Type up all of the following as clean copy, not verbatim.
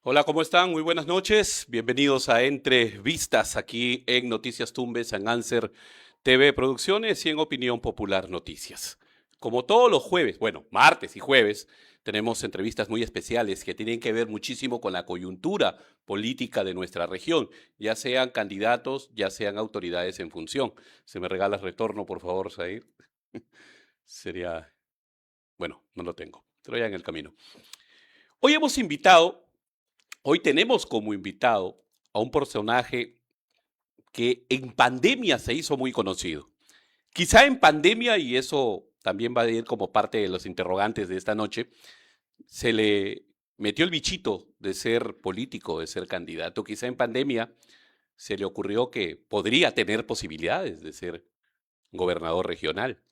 Hola, ¿cómo están? Muy buenas noches. Bienvenidos a Entre Vistas aquí en Noticias Tumbes, en Anser TV Producciones y en Opinión Popular Noticias. Como todos los jueves, bueno, martes y jueves, tenemos entrevistas muy especiales que tienen que ver muchísimo con la coyuntura política de nuestra región, ya sean candidatos, ya sean autoridades en función. Se me regala el retorno, por favor, Said. Sería, bueno, no lo tengo, pero ya en el camino. Hoy hemos invitado Hoy tenemos como invitado a un personaje que en pandemia se hizo muy conocido. Quizá en pandemia, y eso también va a ir como parte de los interrogantes de esta noche, se le metió el bichito de ser político, de ser candidato. Quizá en pandemia se le ocurrió que podría tener posibilidades de ser gobernador regional.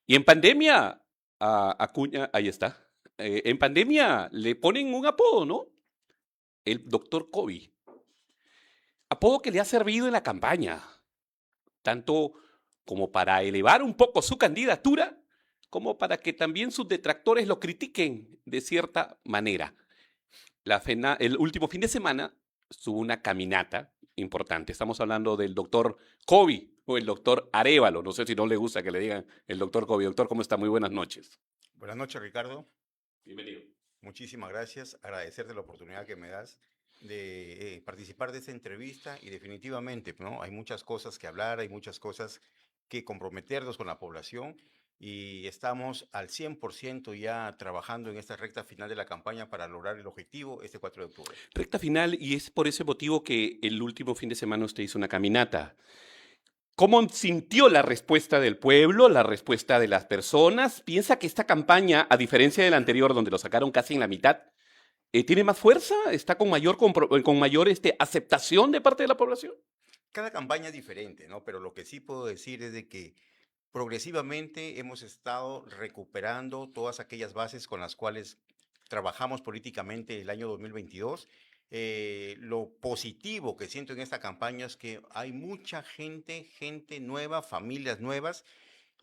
Y en pandemia, a Acuña, ahí está, en pandemia le ponen un apodo, ¿no? El doctor COVID. Apodo que le ha servido en la campaña, tanto como para elevar un poco su candidatura, como para que también sus detractores lo critiquen de cierta manera. El último fin de semana estuvo una caminata importante. Estamos hablando del doctor Kobe o el doctor Arévalo. No sé si no le gusta que le digan el doctor Kobe. Doctor, ¿cómo está? Muy buenas noches. Buenas noches, Ricardo. Bienvenido. Muchísimas gracias. Agradecerte la oportunidad que me das de participar de esta entrevista y definitivamente, ¿no? Hay muchas cosas que hablar, hay muchas cosas que comprometernos con la población y estamos al 100% ya trabajando en esta recta final de la campaña para lograr el objetivo este 4 de octubre. Recta final, y es por ese motivo que el último fin de semana usted hizo una caminata. ¿Cómo sintió la respuesta del pueblo, la respuesta de las personas? ¿Piensa que esta campaña, a diferencia de la anterior, donde lo sacaron casi en la mitad, tiene más fuerza? ¿Está con mayor aceptación de parte de la población? Cada campaña es diferente, ¿no? Pero lo que sí puedo decir es de que progresivamente hemos estado recuperando todas aquellas bases con las cuales trabajamos políticamente el año 2022. Lo positivo que siento en esta campaña es que hay mucha gente nueva, familias nuevas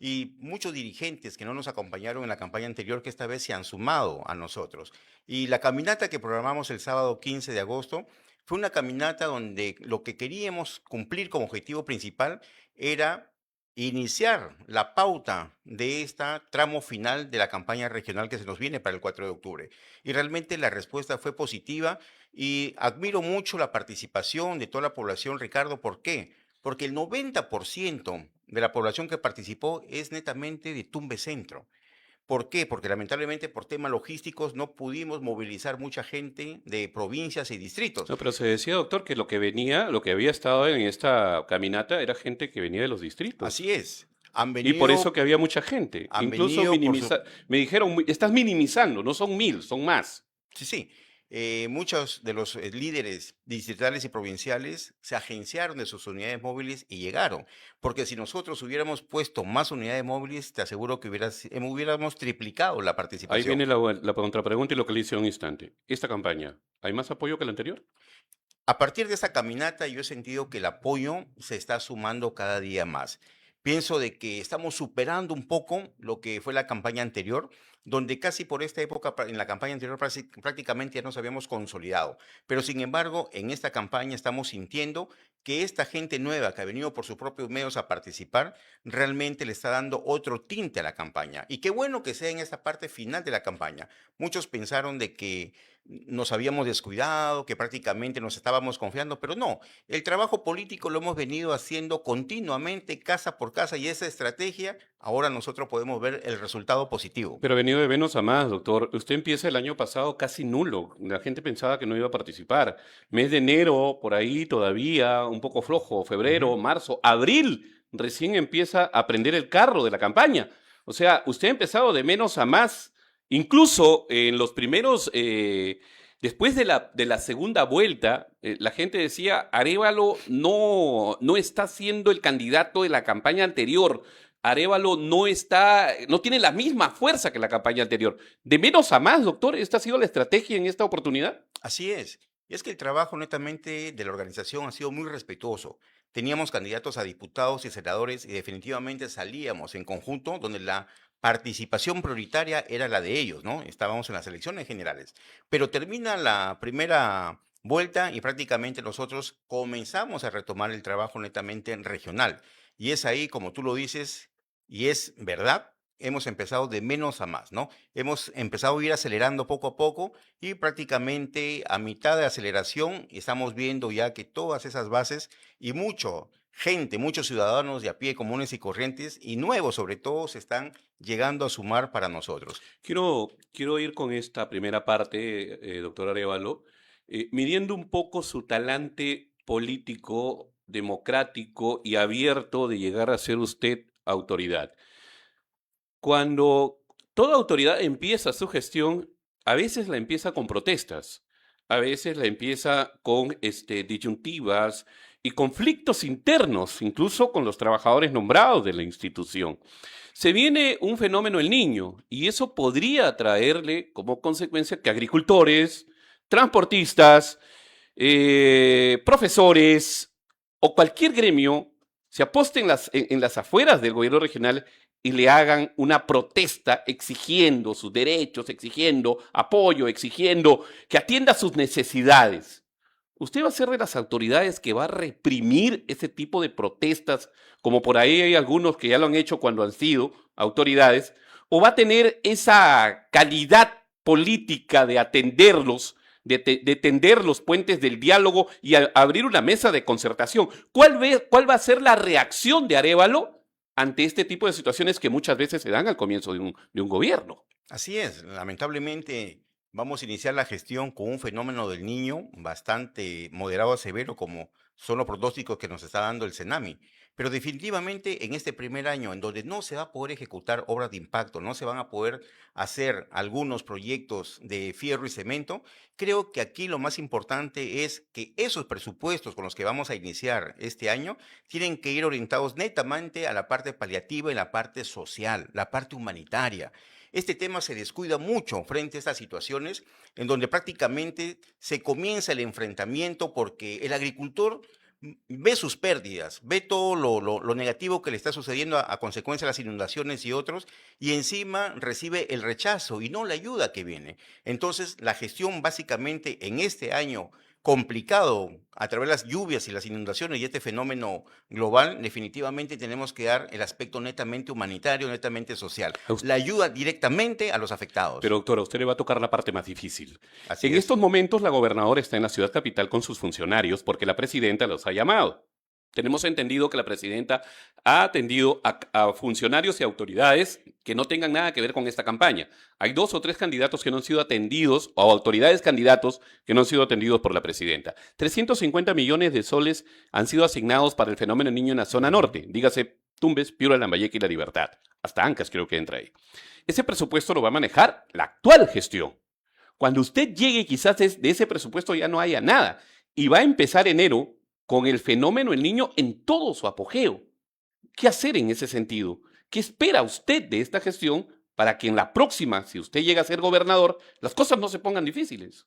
y muchos dirigentes que no nos acompañaron en la campaña anterior que esta vez se han sumado a nosotros. Y la caminata que programamos el sábado 15 de agosto fue una caminata donde lo que queríamos cumplir como objetivo principal era iniciar la pauta de esta tramo final de la campaña regional que se nos viene para el 4 de octubre. Y realmente la respuesta fue positiva y admiro mucho la participación de toda la población, Ricardo. ¿Por qué? Porque el 90% de la población que participó es netamente de Tumbes Centro. ¿Por qué? Porque lamentablemente por temas logísticos no pudimos movilizar mucha gente de provincias y distritos. No, pero se decía, doctor, que lo que había estado en esta caminata era gente que venía de los distritos. Así es. Han Y por eso venido, que había mucha gente. han Incluso venido por su, me dijeron, estás minimizando, no son 1000, son más. sí, sí. Muchos de los líderes distritales y provinciales se agenciaron de sus unidades móviles y llegaron, porque si nosotros hubiéramos puesto más unidades móviles, te aseguro que hubiéramos triplicado la Ahí participación. viene la contrapregunta y lo que le hice un instante. ¿Esta campaña hay más apoyo que la anterior? A partir de esta caminata, yo he sentido que el apoyo se está sumando cada día más. Pienso de que estamos superando un poco lo que fue la campaña anterior, donde casi por esta época, en la campaña anterior prácticamente ya nos habíamos consolidado. Pero sin embargo, en esta campaña estamos sintiendo que esta gente nueva que ha venido por sus propios medios a participar, realmente le está dando otro tinte a la campaña. Y qué bueno que sea en esta parte final de la campaña. Muchos pensaron de que nos habíamos descuidado, que prácticamente nos estábamos confiando, pero no, el trabajo político lo hemos venido haciendo continuamente, casa por casa, y esa estrategia, ahora nosotros podemos ver el resultado positivo. Pero ha venido de menos a más, doctor. Usted empieza el año pasado casi nulo. La gente pensaba que no iba a participar. Mes de enero, por ahí todavía, un poco flojo. Febrero, Ujú. marzo, abril, recién empieza a prender el carro de la campaña. O sea, usted ha empezado de menos a más. Incluso en los primeros, después de la segunda vuelta, la gente decía, Arévalo no está siendo el candidato de la campaña anterior. Arévalo no tiene la misma fuerza que la campaña anterior. De menos a más, doctor, ¿esta ha sido la estrategia en esta oportunidad? Así es. Y es que el trabajo netamente de la organización ha sido muy respetuoso. Teníamos candidatos a diputados y senadores y definitivamente salíamos en conjunto donde la participación prioritaria era la de ellos, ¿no? Estábamos en las elecciones generales. Pero termina la primera vuelta y prácticamente nosotros comenzamos a retomar el trabajo netamente regional. Y es ahí, como tú lo dices, y es verdad, hemos empezado de menos a más, ¿no? Hemos empezado a ir acelerando poco a poco y prácticamente a mitad de aceleración estamos viendo ya que todas esas bases y muchos ciudadanos de a pie comunes y corrientes y nuevos sobre todo se están llegando a sumar para nosotros. Quiero ir con esta primera parte, doctor Arévalo, midiendo un poco su talante político, democrático y abierto de llegar a ser usted autoridad. Cuando toda autoridad empieza su gestión, a veces la empieza con protestas, a veces la empieza con disyuntivas y conflictos internos, incluso con los trabajadores nombrados de la institución. Se viene un fenómeno El Niño y eso podría traerle como consecuencia que agricultores, transportistas, profesores o cualquier gremio se aposte en las afueras del gobierno regional y le hagan una protesta exigiendo sus derechos, exigiendo apoyo, exigiendo que atienda sus necesidades. ¿Usted va a ser de las autoridades que va a reprimir ese tipo de protestas, como por ahí hay algunos que ya lo han hecho cuando han sido autoridades, o va a tener esa calidad política de atenderlos, de tender los puentes del diálogo y abrir una mesa de concertación? ¿Cuál va a ser la reacción de Arévalo ante este tipo de situaciones que muchas veces se dan al comienzo de un gobierno? Así es, lamentablemente vamos a iniciar la gestión con un fenómeno del niño bastante moderado a severo, como son los pronósticos que nos está dando el CENAMI. Pero definitivamente en este primer año, en donde no se va a poder ejecutar obras de impacto, no se van a poder hacer algunos proyectos de fierro y cemento, creo que aquí lo más importante es que esos presupuestos con los que vamos a iniciar este año tienen que ir orientados netamente a la parte paliativa y la parte social, la parte humanitaria. Este tema se descuida mucho frente a estas situaciones en donde prácticamente se comienza el enfrentamiento porque el agricultor ve sus pérdidas, ve todo lo negativo que le está sucediendo a consecuencia de las inundaciones y otros, y encima recibe el rechazo y no la ayuda que viene. Entonces, la gestión básicamente en este año complicado a través de las lluvias y las inundaciones y este fenómeno global, definitivamente tenemos que dar el aspecto netamente humanitario, netamente social, A us- la ayuda directamente a los afectados. Pero doctora, a usted le va a tocar la parte más difícil. Así En es. estos momentos la gobernadora está en la ciudad capital con sus funcionarios porque la presidenta los ha llamado. Tenemos entendido que la presidenta ha atendido a funcionarios y autoridades que no tengan nada que ver con esta campaña. Hay 2 o 3 candidatos que no han sido atendidos, o autoridades candidatos que no han sido atendidos por la presidenta. 350 millones de soles han sido asignados para el fenómeno niño en la zona norte, dígase Tumbes, Piura, Lambayeque y La Libertad. Hasta Ancas creo que entra ahí. Ese presupuesto lo va a manejar la actual gestión. Cuando usted llegue, quizás de ese presupuesto ya no haya nada. Y va a empezar enero con el fenómeno El Niño en todo su apogeo. ¿Qué hacer en ese sentido? ¿Qué espera usted de esta gestión para que en la próxima, si usted llega a ser gobernador, las cosas no se pongan difíciles?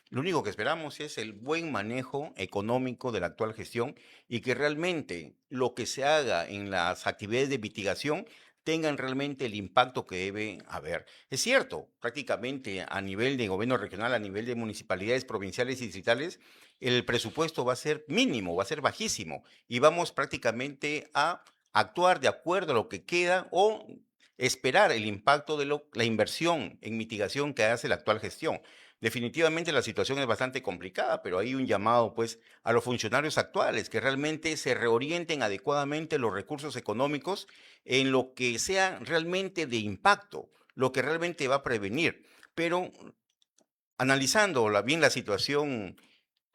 Lo único que esperamos es el buen manejo económico de la actual gestión y que realmente lo que se haga en las actividades de mitigación tengan realmente el impacto que debe haber. Es cierto, prácticamente a nivel de gobierno regional, a nivel de municipalidades provinciales y distritales, el presupuesto va a ser mínimo, va a ser bajísimo y vamos prácticamente a actuar de acuerdo a lo que queda o esperar el impacto de la inversión en mitigación que hace la actual gestión. Definitivamente la situación es bastante complicada, pero hay un llamado pues a los funcionarios actuales que realmente se reorienten adecuadamente los recursos económicos en lo que sea realmente de impacto, lo que realmente va a prevenir. Pero analizando bien la situación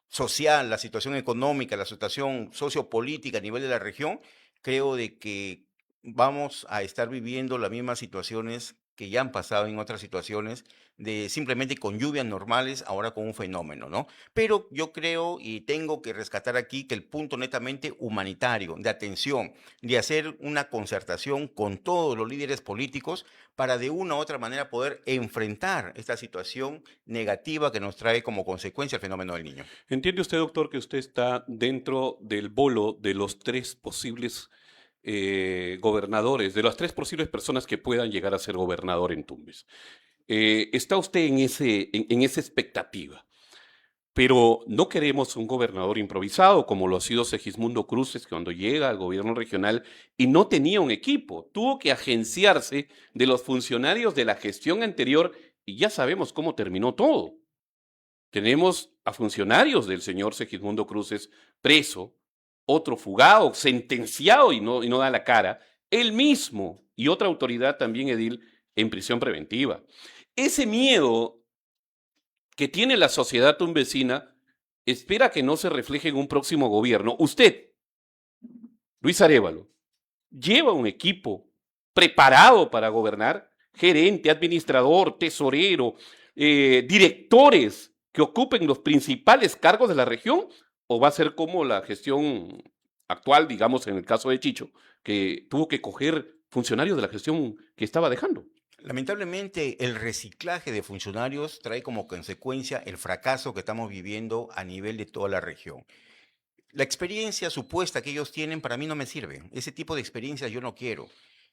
social, la situación económica, la situación sociopolítica a nivel de la región, creo de que vamos a estar viviendo las mismas situaciones que ya han pasado en otras situaciones, de simplemente con lluvias normales, ahora con un fenómeno, ¿no? Pero yo creo y tengo que rescatar aquí que el punto netamente humanitario, de atención, de hacer una concertación con todos los líderes políticos para de una u otra manera poder enfrentar esta situación negativa que nos trae como consecuencia el fenómeno del niño. ¿Entiende usted, doctor, que usted está dentro del bolo de los 3 posibles gobernadores, de las 3 posibles personas que puedan llegar a ser gobernador en Tumbes. ¿Está usted en esa expectativa? Pero no queremos un gobernador improvisado, como lo ha sido Segismundo Cruces cuando llega al gobierno regional y no tenía un equipo. Tuvo que agenciarse de los funcionarios de la gestión anterior y ya sabemos cómo terminó todo. Tenemos a funcionarios del señor Segismundo Cruces preso, otro fugado, sentenciado y no da la cara, él mismo y otra autoridad también edil en prisión preventiva. Ese miedo que tiene la sociedad tumbesina espera que no se refleje en un próximo gobierno. Usted, Luis Arévalo, lleva un equipo preparado para gobernar, gerente, administrador, tesorero, directores que ocupen los principales cargos de la región, o va a ser como la gestión actual, digamos en el caso de Chicho, que tuvo que coger funcionarios de la gestión que estaba dejando. Lamentablemente, el reciclaje de funcionarios trae como consecuencia el fracaso que estamos viviendo a nivel de toda la región. La experiencia supuesta que ellos tienen para mí no me sirve. Ese tipo de experiencia yo no quiero.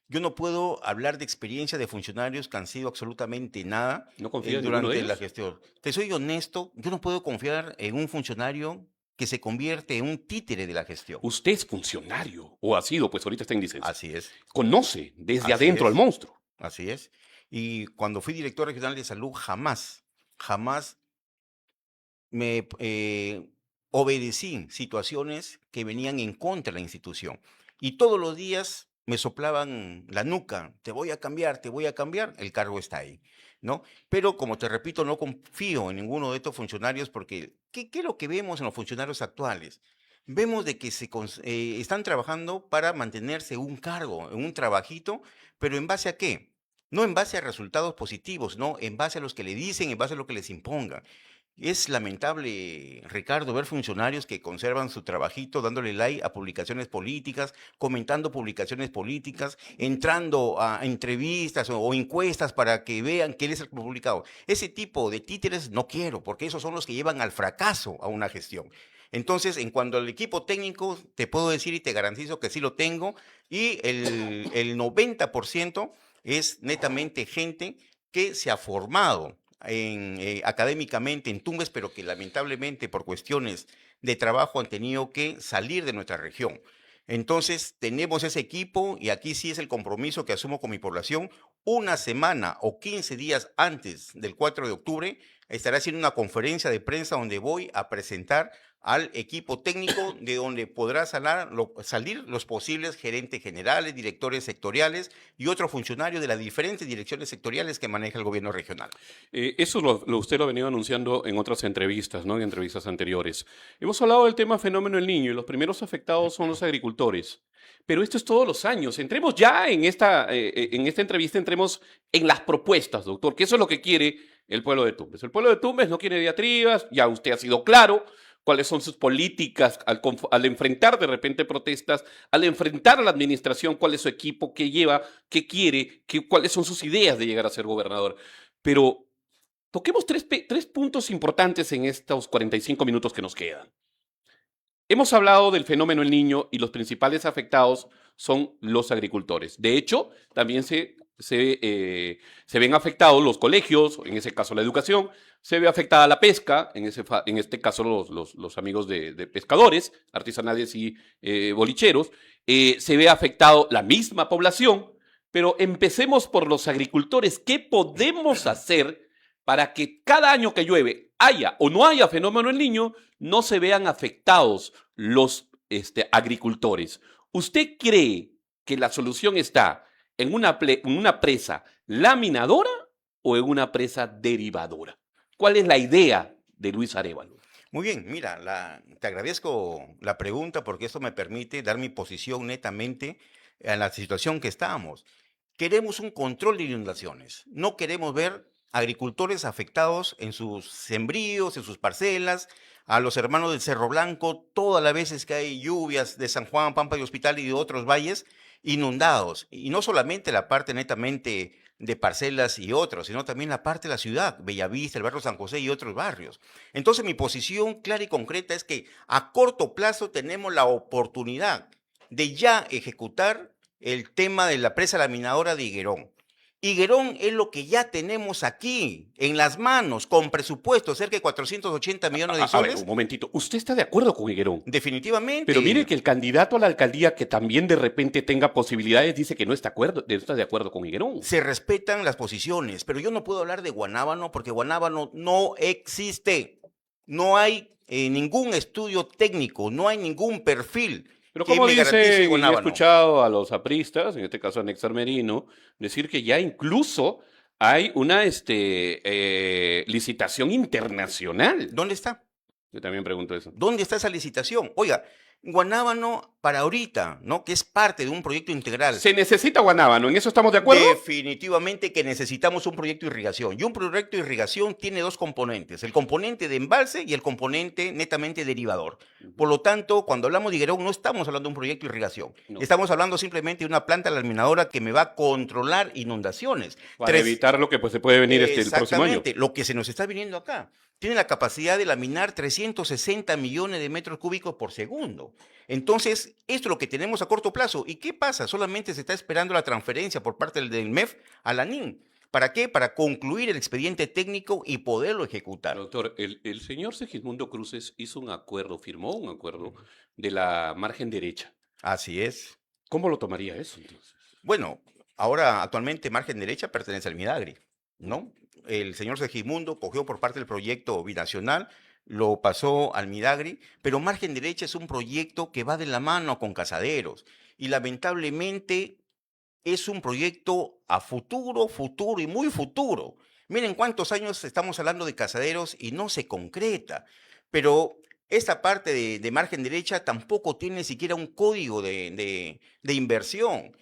Yo no puedo hablar de experiencia de funcionarios que han sido absolutamente nada ¿No confía en ninguno de durante la ellos? gestión. Te soy honesto, yo no puedo confiar en un funcionario que se convierte en un títere de la gestión. Usted es funcionario, o ha sido, pues ahorita está en licencia. Así es, Conoce desde así adentro al es, monstruo. así es. Y cuando fui director regional de salud, jamás me obedecí situaciones que venían en contra de la institución. Y todos los días me soplaban la nuca, te voy a cambiar, el cargo está ahí, ¿no? Pero como te repito, no confío en ninguno de estos funcionarios porque, ¿qué es lo que vemos en los funcionarios actuales? Vemos de que están trabajando para mantenerse en un cargo, en un trabajito, pero ¿en base a qué? No en base a resultados positivos, no, en base a los que le dicen, en base a lo que les impongan. Es lamentable, Ricardo, ver funcionarios que conservan su trabajito dándole like a publicaciones políticas, comentando publicaciones políticas, entrando a entrevistas o encuestas para que vean qué les ha publicado. Ese tipo de títeres no quiero, porque esos son los que llevan al fracaso a una gestión. Entonces, en cuanto al equipo técnico, te puedo decir y te garantizo que sí lo tengo, y el 90% es netamente gente que se ha formado académicamente en Tumbes, pero que lamentablemente por cuestiones de trabajo han tenido que salir de nuestra región. Entonces, tenemos ese equipo y aquí sí es el compromiso que asumo con mi población. Una semana o 15 días antes del 4 de octubre, estaré haciendo una conferencia de prensa donde voy a presentar al equipo técnico de donde podrá salir los posibles gerentes generales, directores sectoriales y otros funcionarios de las diferentes direcciones sectoriales que maneja el gobierno regional. Eso usted lo ha venido anunciando en otras entrevistas, ¿no? En entrevistas anteriores. Hemos hablado del tema fenómeno del niño y los primeros afectados son los agricultores. Pero esto es todos los años. Entremos ya en esta entrevista, entremos en las propuestas, doctor, que eso es lo que quiere el pueblo de Tumbes. El pueblo de Tumbes no quiere diatribas, ya usted ha sido claro cuáles son sus políticas al enfrentar de repente protestas, al enfrentar a la administración, cuál es su equipo, qué lleva, qué quiere, cuáles son sus ideas de llegar a ser gobernador. Pero toquemos tres puntos importantes en estos 45 minutos que nos quedan. Hemos hablado del fenómeno El Niño y los principales afectados son los agricultores. De hecho, también se ven afectados los colegios, en ese caso la educación, se ve afectada la pesca, en este caso los amigos de pescadores, artesanales y bolicheros, se ve afectado la misma población, pero empecemos por los agricultores. ¿Qué podemos hacer para que cada año que llueve, haya o no haya fenómeno El Niño, no se vean afectados los agricultores? ¿Usted cree que la solución está en una presa laminadora o en una presa derivadora? ¿Cuál es la idea de Luis Arévalo? Muy bien, mira, te agradezco la pregunta porque esto me permite dar mi posición netamente en la situación que estamos. Queremos un control de inundaciones. No queremos ver agricultores afectados en sus sembríos, en sus parcelas, a los hermanos del Cerro Blanco, todas las veces que hay lluvias de San Juan, Pampa y Hospital y de otros valles inundados. Y no solamente la parte netamente de parcelas y otros, sino también la parte de la ciudad, Bellavista, el barrio San José y otros barrios. Entonces mi posición clara y concreta es que a corto plazo tenemos la oportunidad de ya ejecutar el tema de la presa laminadora de Higuerón. Higuerón es lo que ya tenemos aquí, en las manos, con presupuesto, cerca de 480 millones de A ver, soles. un momentito. ¿Usted está de acuerdo con Higuerón? Definitivamente. Pero mire que el candidato a la alcaldía que también de repente tenga posibilidades dice que no está de acuerdo con Higuerón. Se respetan las posiciones, pero yo no puedo hablar de Guanábano porque Guanábano no existe. No hay ningún estudio técnico, no hay ningún perfil Pero que como me garantice dicen, y he Guanábano. escuchado a los apristas, en este caso a Nexar Merino, decir que ya incluso hay una licitación internacional. ¿Dónde está? Yo también pregunto eso. ¿Dónde está esa licitación? Oiga, Guanábano para ahorita, ¿no? Que es parte de un proyecto integral. Se necesita Guanábano, ¿en eso estamos de acuerdo? Definitivamente que necesitamos un proyecto de irrigación. Y un proyecto de irrigación tiene dos componentes, el componente de embalse y el componente netamente derivador. Por lo tanto, cuando hablamos de Higuerón, no estamos hablando de un proyecto de irrigación. No. Estamos hablando simplemente de una planta laminadora que me va a controlar inundaciones. Para evitar lo que pues, se puede venir el próximo año. Exactamente, lo que se nos está viniendo acá. Tiene la capacidad de laminar 360 millones de metros cúbicos por segundo. Entonces, esto es lo que tenemos a corto plazo. ¿Y qué pasa? Solamente se está esperando la transferencia por parte del MEF a la NIN. ¿Para qué? Para concluir el expediente técnico y poderlo ejecutar. Doctor, el señor Segismundo Cruces hizo un acuerdo, firmó un acuerdo de la margen derecha. Así es. ¿Cómo lo tomaría eso entonces? Bueno, ahora actualmente margen derecha pertenece al Midagri, ¿no? El señor Segismundo cogió por parte del proyecto binacional, lo pasó al Midagri, pero margen derecha es un proyecto que va de la mano con Casaderos y lamentablemente es un proyecto a futuro, futuro y muy futuro. Miren cuántos años estamos hablando de Casaderos y no se concreta, pero esta parte de margen derecha tampoco tiene siquiera un código de inversión.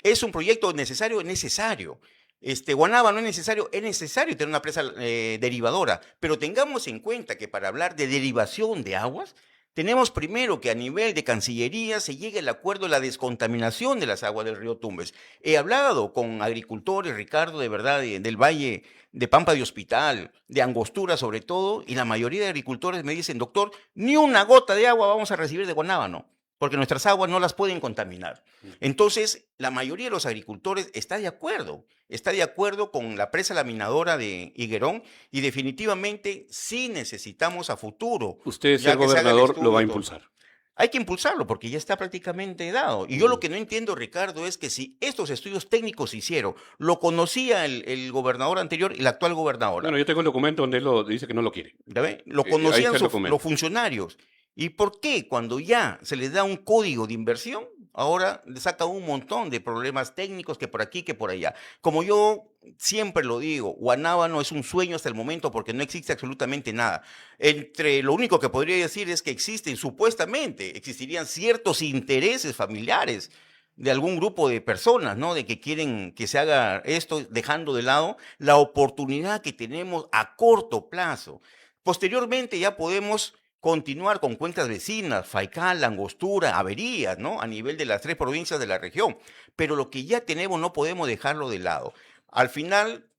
¿Es un proyecto necesario? Es necesario. Guanábano es necesario tener una presa derivadora, pero tengamos en cuenta que para hablar de derivación de aguas, tenemos primero que a nivel de Cancillería se llegue al acuerdo de la descontaminación de las aguas del río Tumbes. He hablado con agricultores, Ricardo, de verdad, del Valle de Pampa de Hospital, de Angostura sobre todo, y la mayoría de agricultores me dicen, doctor, ni una gota de agua vamos a recibir de Guanábano, porque nuestras aguas no las pueden contaminar. Entonces, la mayoría de los agricultores está de acuerdo con la presa laminadora de Higuerón y definitivamente sí necesitamos a futuro. Usted, ya ser que se haga el gobernador, estudio lo va a y todo. impulsar. Hay que impulsarlo porque ya está prácticamente dado. Y yo lo que no entiendo, Ricardo, es que si estos estudios técnicos se hicieron, lo conocía el gobernador anterior y la actual gobernadora. Bueno, yo tengo el documento donde él dice que no lo quiere. ¿Ya ve? Lo ahí conocían está el documento. los funcionarios. ¿Y por qué cuando ya se les da un código de inversión, ahora le saca un montón de problemas técnicos que por aquí, que por allá? Como yo siempre lo digo, Guanábano es un sueño hasta el momento porque no existe absolutamente nada. Lo único que podría decir es que supuestamente existirían ciertos intereses familiares de algún grupo de personas, ¿no? De que quieren que se haga esto, dejando de lado la oportunidad que tenemos a corto plazo. Posteriormente ya podemos continuar con cuencas vecinas, Faikal, Angostura, Averías, ¿no? A nivel de las 3 provincias de la región. Pero lo que ya tenemos no podemos dejarlo de lado. Al final,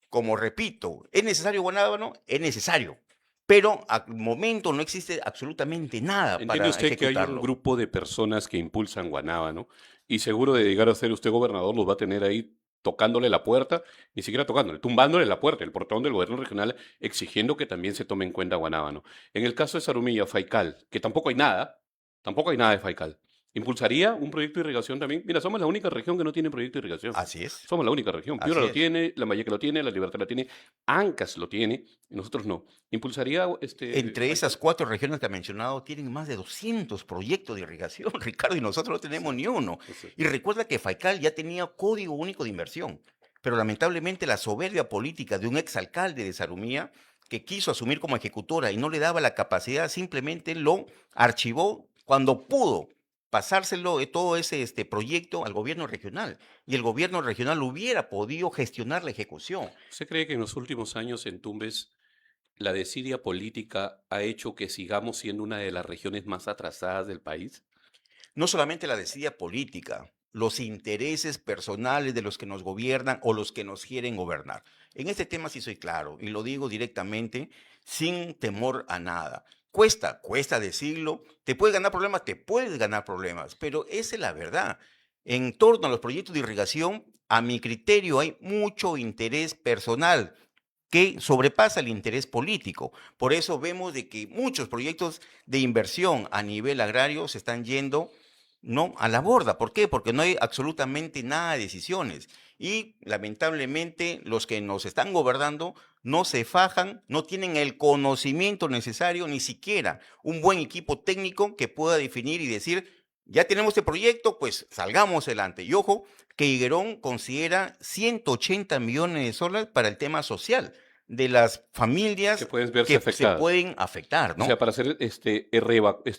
como repito, ¿es necesario Guanábano? Es necesario. Pero al momento no existe absolutamente nada para ¿Entiende usted que hay un ejecutarlo. grupo de personas que impulsan Guanábano? Y seguro de llegar a ser usted gobernador, los va a tener ahí tocándole la puerta, ni siquiera tocándole, tumbándole la puerta, el portón del gobierno regional, exigiendo que también se tome en cuenta Guanábano. En el caso de Zarumilla, Faikal, que tampoco hay nada de Faikal, ¿impulsaría un proyecto de irrigación también? Mira, somos la única región que no tiene proyecto de irrigación. Así es. Somos la única región. Así Piura lo es. tiene, Lambayeque lo tiene, La Libertad lo tiene, Ancas lo tiene, y nosotros no. ¿Impulsaría Entre esas 4 regiones que ha mencionado, tienen más de 200 proyectos de irrigación, Ricardo, y nosotros no tenemos ni uno. Y recuerda que Faikal ya tenía código único de inversión, pero lamentablemente la soberbia política de un exalcalde de Zarumilla, que quiso asumir como ejecutora y no le daba la capacidad, simplemente lo archivó cuando pudo pasárselo de todo ese proyecto al gobierno regional. Y el gobierno regional hubiera podido gestionar la ejecución. ¿Usted cree que en los últimos años en Tumbes la desidia política ha hecho que sigamos siendo una de las regiones más atrasadas del país? No solamente la desidia política, los intereses personales de los que nos gobiernan o los que nos quieren gobernar. En este tema sí soy claro y lo digo directamente, sin temor a nada. cuesta decirlo, te puedes ganar problemas, te puedes ganar problemas, pero esa es la verdad. En torno a los proyectos de irrigación, a mi criterio hay mucho interés personal que sobrepasa el interés político. Por eso vemos de que muchos proyectos de inversión a nivel agrario se están yendo, ¿no?, a la borda. ¿Por qué? Porque no hay absolutamente nada de decisiones. Y lamentablemente los que nos están gobernando no se fajan, no tienen el conocimiento necesario, ni siquiera un buen equipo técnico que pueda definir y decir, ya tenemos este proyecto, pues salgamos adelante. Y ojo, que Higuerón considera 180 millones de soles para el tema social de las Que familias pueden verse que se afectadas. pueden afectar, O sea, ¿no? para ser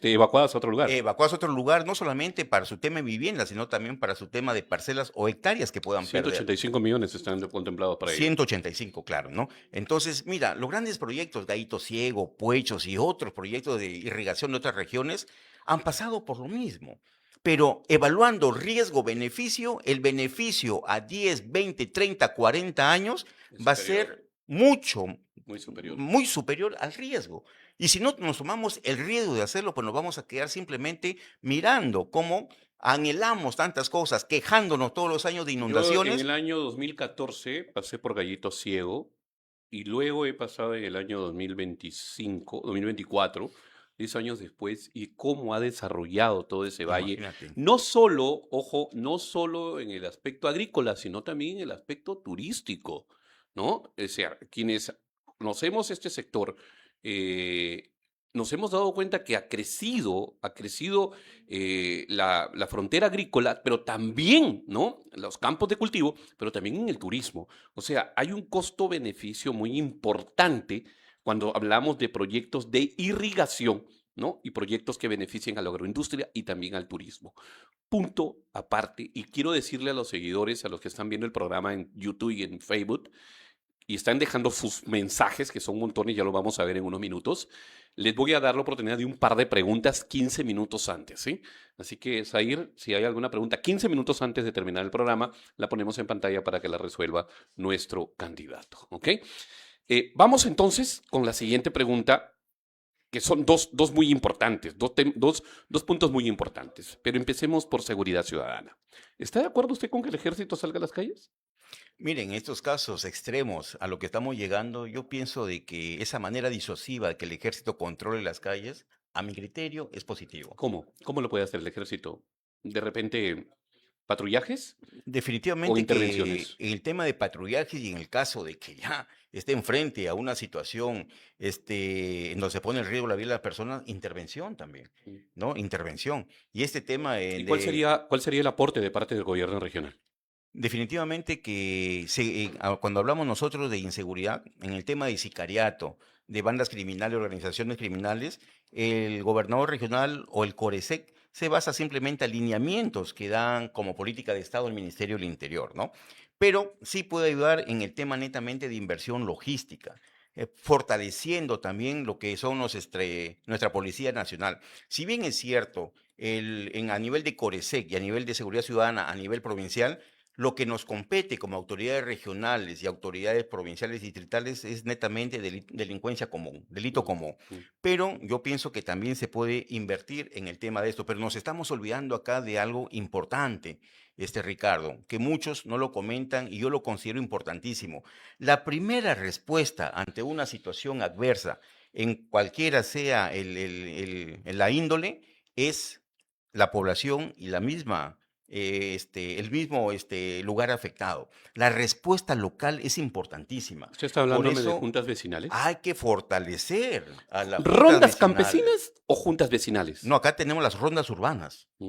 evacuadas a otro lugar. Evacuadas a otro lugar, no solamente para su tema de vivienda, sino también para su tema de parcelas o hectáreas que puedan perder. 185 millones están contemplados para ello. 185, claro, ¿no? Entonces, mira, los grandes proyectos, Gallito Ciego, Puechos y otros proyectos de irrigación de otras regiones han pasado por lo mismo. Pero evaluando riesgo-beneficio, el beneficio a 10, 20, 30, 40 años Es va a superior, ser mucho, muy superior. muy superior al riesgo. Y si no nos tomamos el riesgo de hacerlo, pues nos vamos a quedar simplemente mirando cómo anhelamos tantas cosas, quejándonos todos los años de Yo en inundaciones. el año 2014 pasé por Gallito Ciego y luego he pasado en el año 2025, 2024, 10 años después, y cómo ha desarrollado todo ese valle. Imagínate. No solo, ojo, no solo en el aspecto agrícola, sino también en el aspecto turístico, ¿no? O sea, quienes conocemos este sector, eh, nos hemos dado cuenta que ha crecido la frontera agrícola, pero también, ¿no?, los campos de cultivo, pero también en el turismo. O sea, hay un costo-beneficio muy importante cuando hablamos de proyectos de irrigación, ¿no?, y proyectos que beneficien a la agroindustria y también al turismo. Punto aparte, y quiero decirle a los seguidores, a los que están viendo el programa en YouTube y en Facebook, y están dejando sus mensajes, que son montones, ya lo vamos a ver en unos minutos, les voy a dar la oportunidad de un par de preguntas 15 minutos antes, ¿sí? Así que, Zair, si hay alguna pregunta 15 minutos antes de terminar el programa, la ponemos en pantalla para que la resuelva nuestro candidato, ¿ok? Vamos entonces con la siguiente pregunta, que son dos muy importantes, dos puntos muy importantes, pero empecemos por seguridad ciudadana. ¿Está de acuerdo usted con que el ejército salga a las calles? Miren, en estos casos extremos a lo que estamos llegando, yo pienso de que esa manera disuasiva de que el ejército controle las calles, a mi criterio, es positivo. ¿Cómo? ¿Cómo lo puede hacer el ejército? ¿De repente patrullajes o Definitivamente que intervenciones? en el tema de patrullaje y en el caso de que ya esté enfrente a una situación en donde se pone en riesgo la vida de las personas, intervención también, Mm. ¿no? Intervención. Y este tema ¿Y de cuál sería el aporte de parte del gobierno regional? definitivamente que cuando hablamos nosotros de inseguridad, en el tema de sicariato, de bandas criminales, organizaciones criminales, el gobernador regional o el CORESEC se basa simplemente en alineamientos que dan como política de Estado el Ministerio del Interior, ¿no? Pero sí puede ayudar en el tema netamente de inversión logística, fortaleciendo también lo que son nuestra Policía Nacional. Si bien es cierto, a nivel de CORESEC y a nivel de seguridad ciudadana, a nivel provincial, lo que nos compete como autoridades regionales y autoridades provinciales y distritales es netamente delincuencia común, delito Mm, común. mm. Pero yo pienso que también se puede invertir en el tema de esto. Pero nos estamos olvidando acá de algo importante, Ricardo, que muchos no lo comentan y yo lo considero importantísimo. La primera respuesta ante una situación adversa, en cualquiera sea la índole, es la población y el mismo lugar afectado. La respuesta local es importantísima. ¿Usted está Por hablándome de eso juntas vecinales? hay que fortalecer a las juntas ¿Rondas vecinales. campesinas o juntas vecinales? No, acá tenemos las Mm.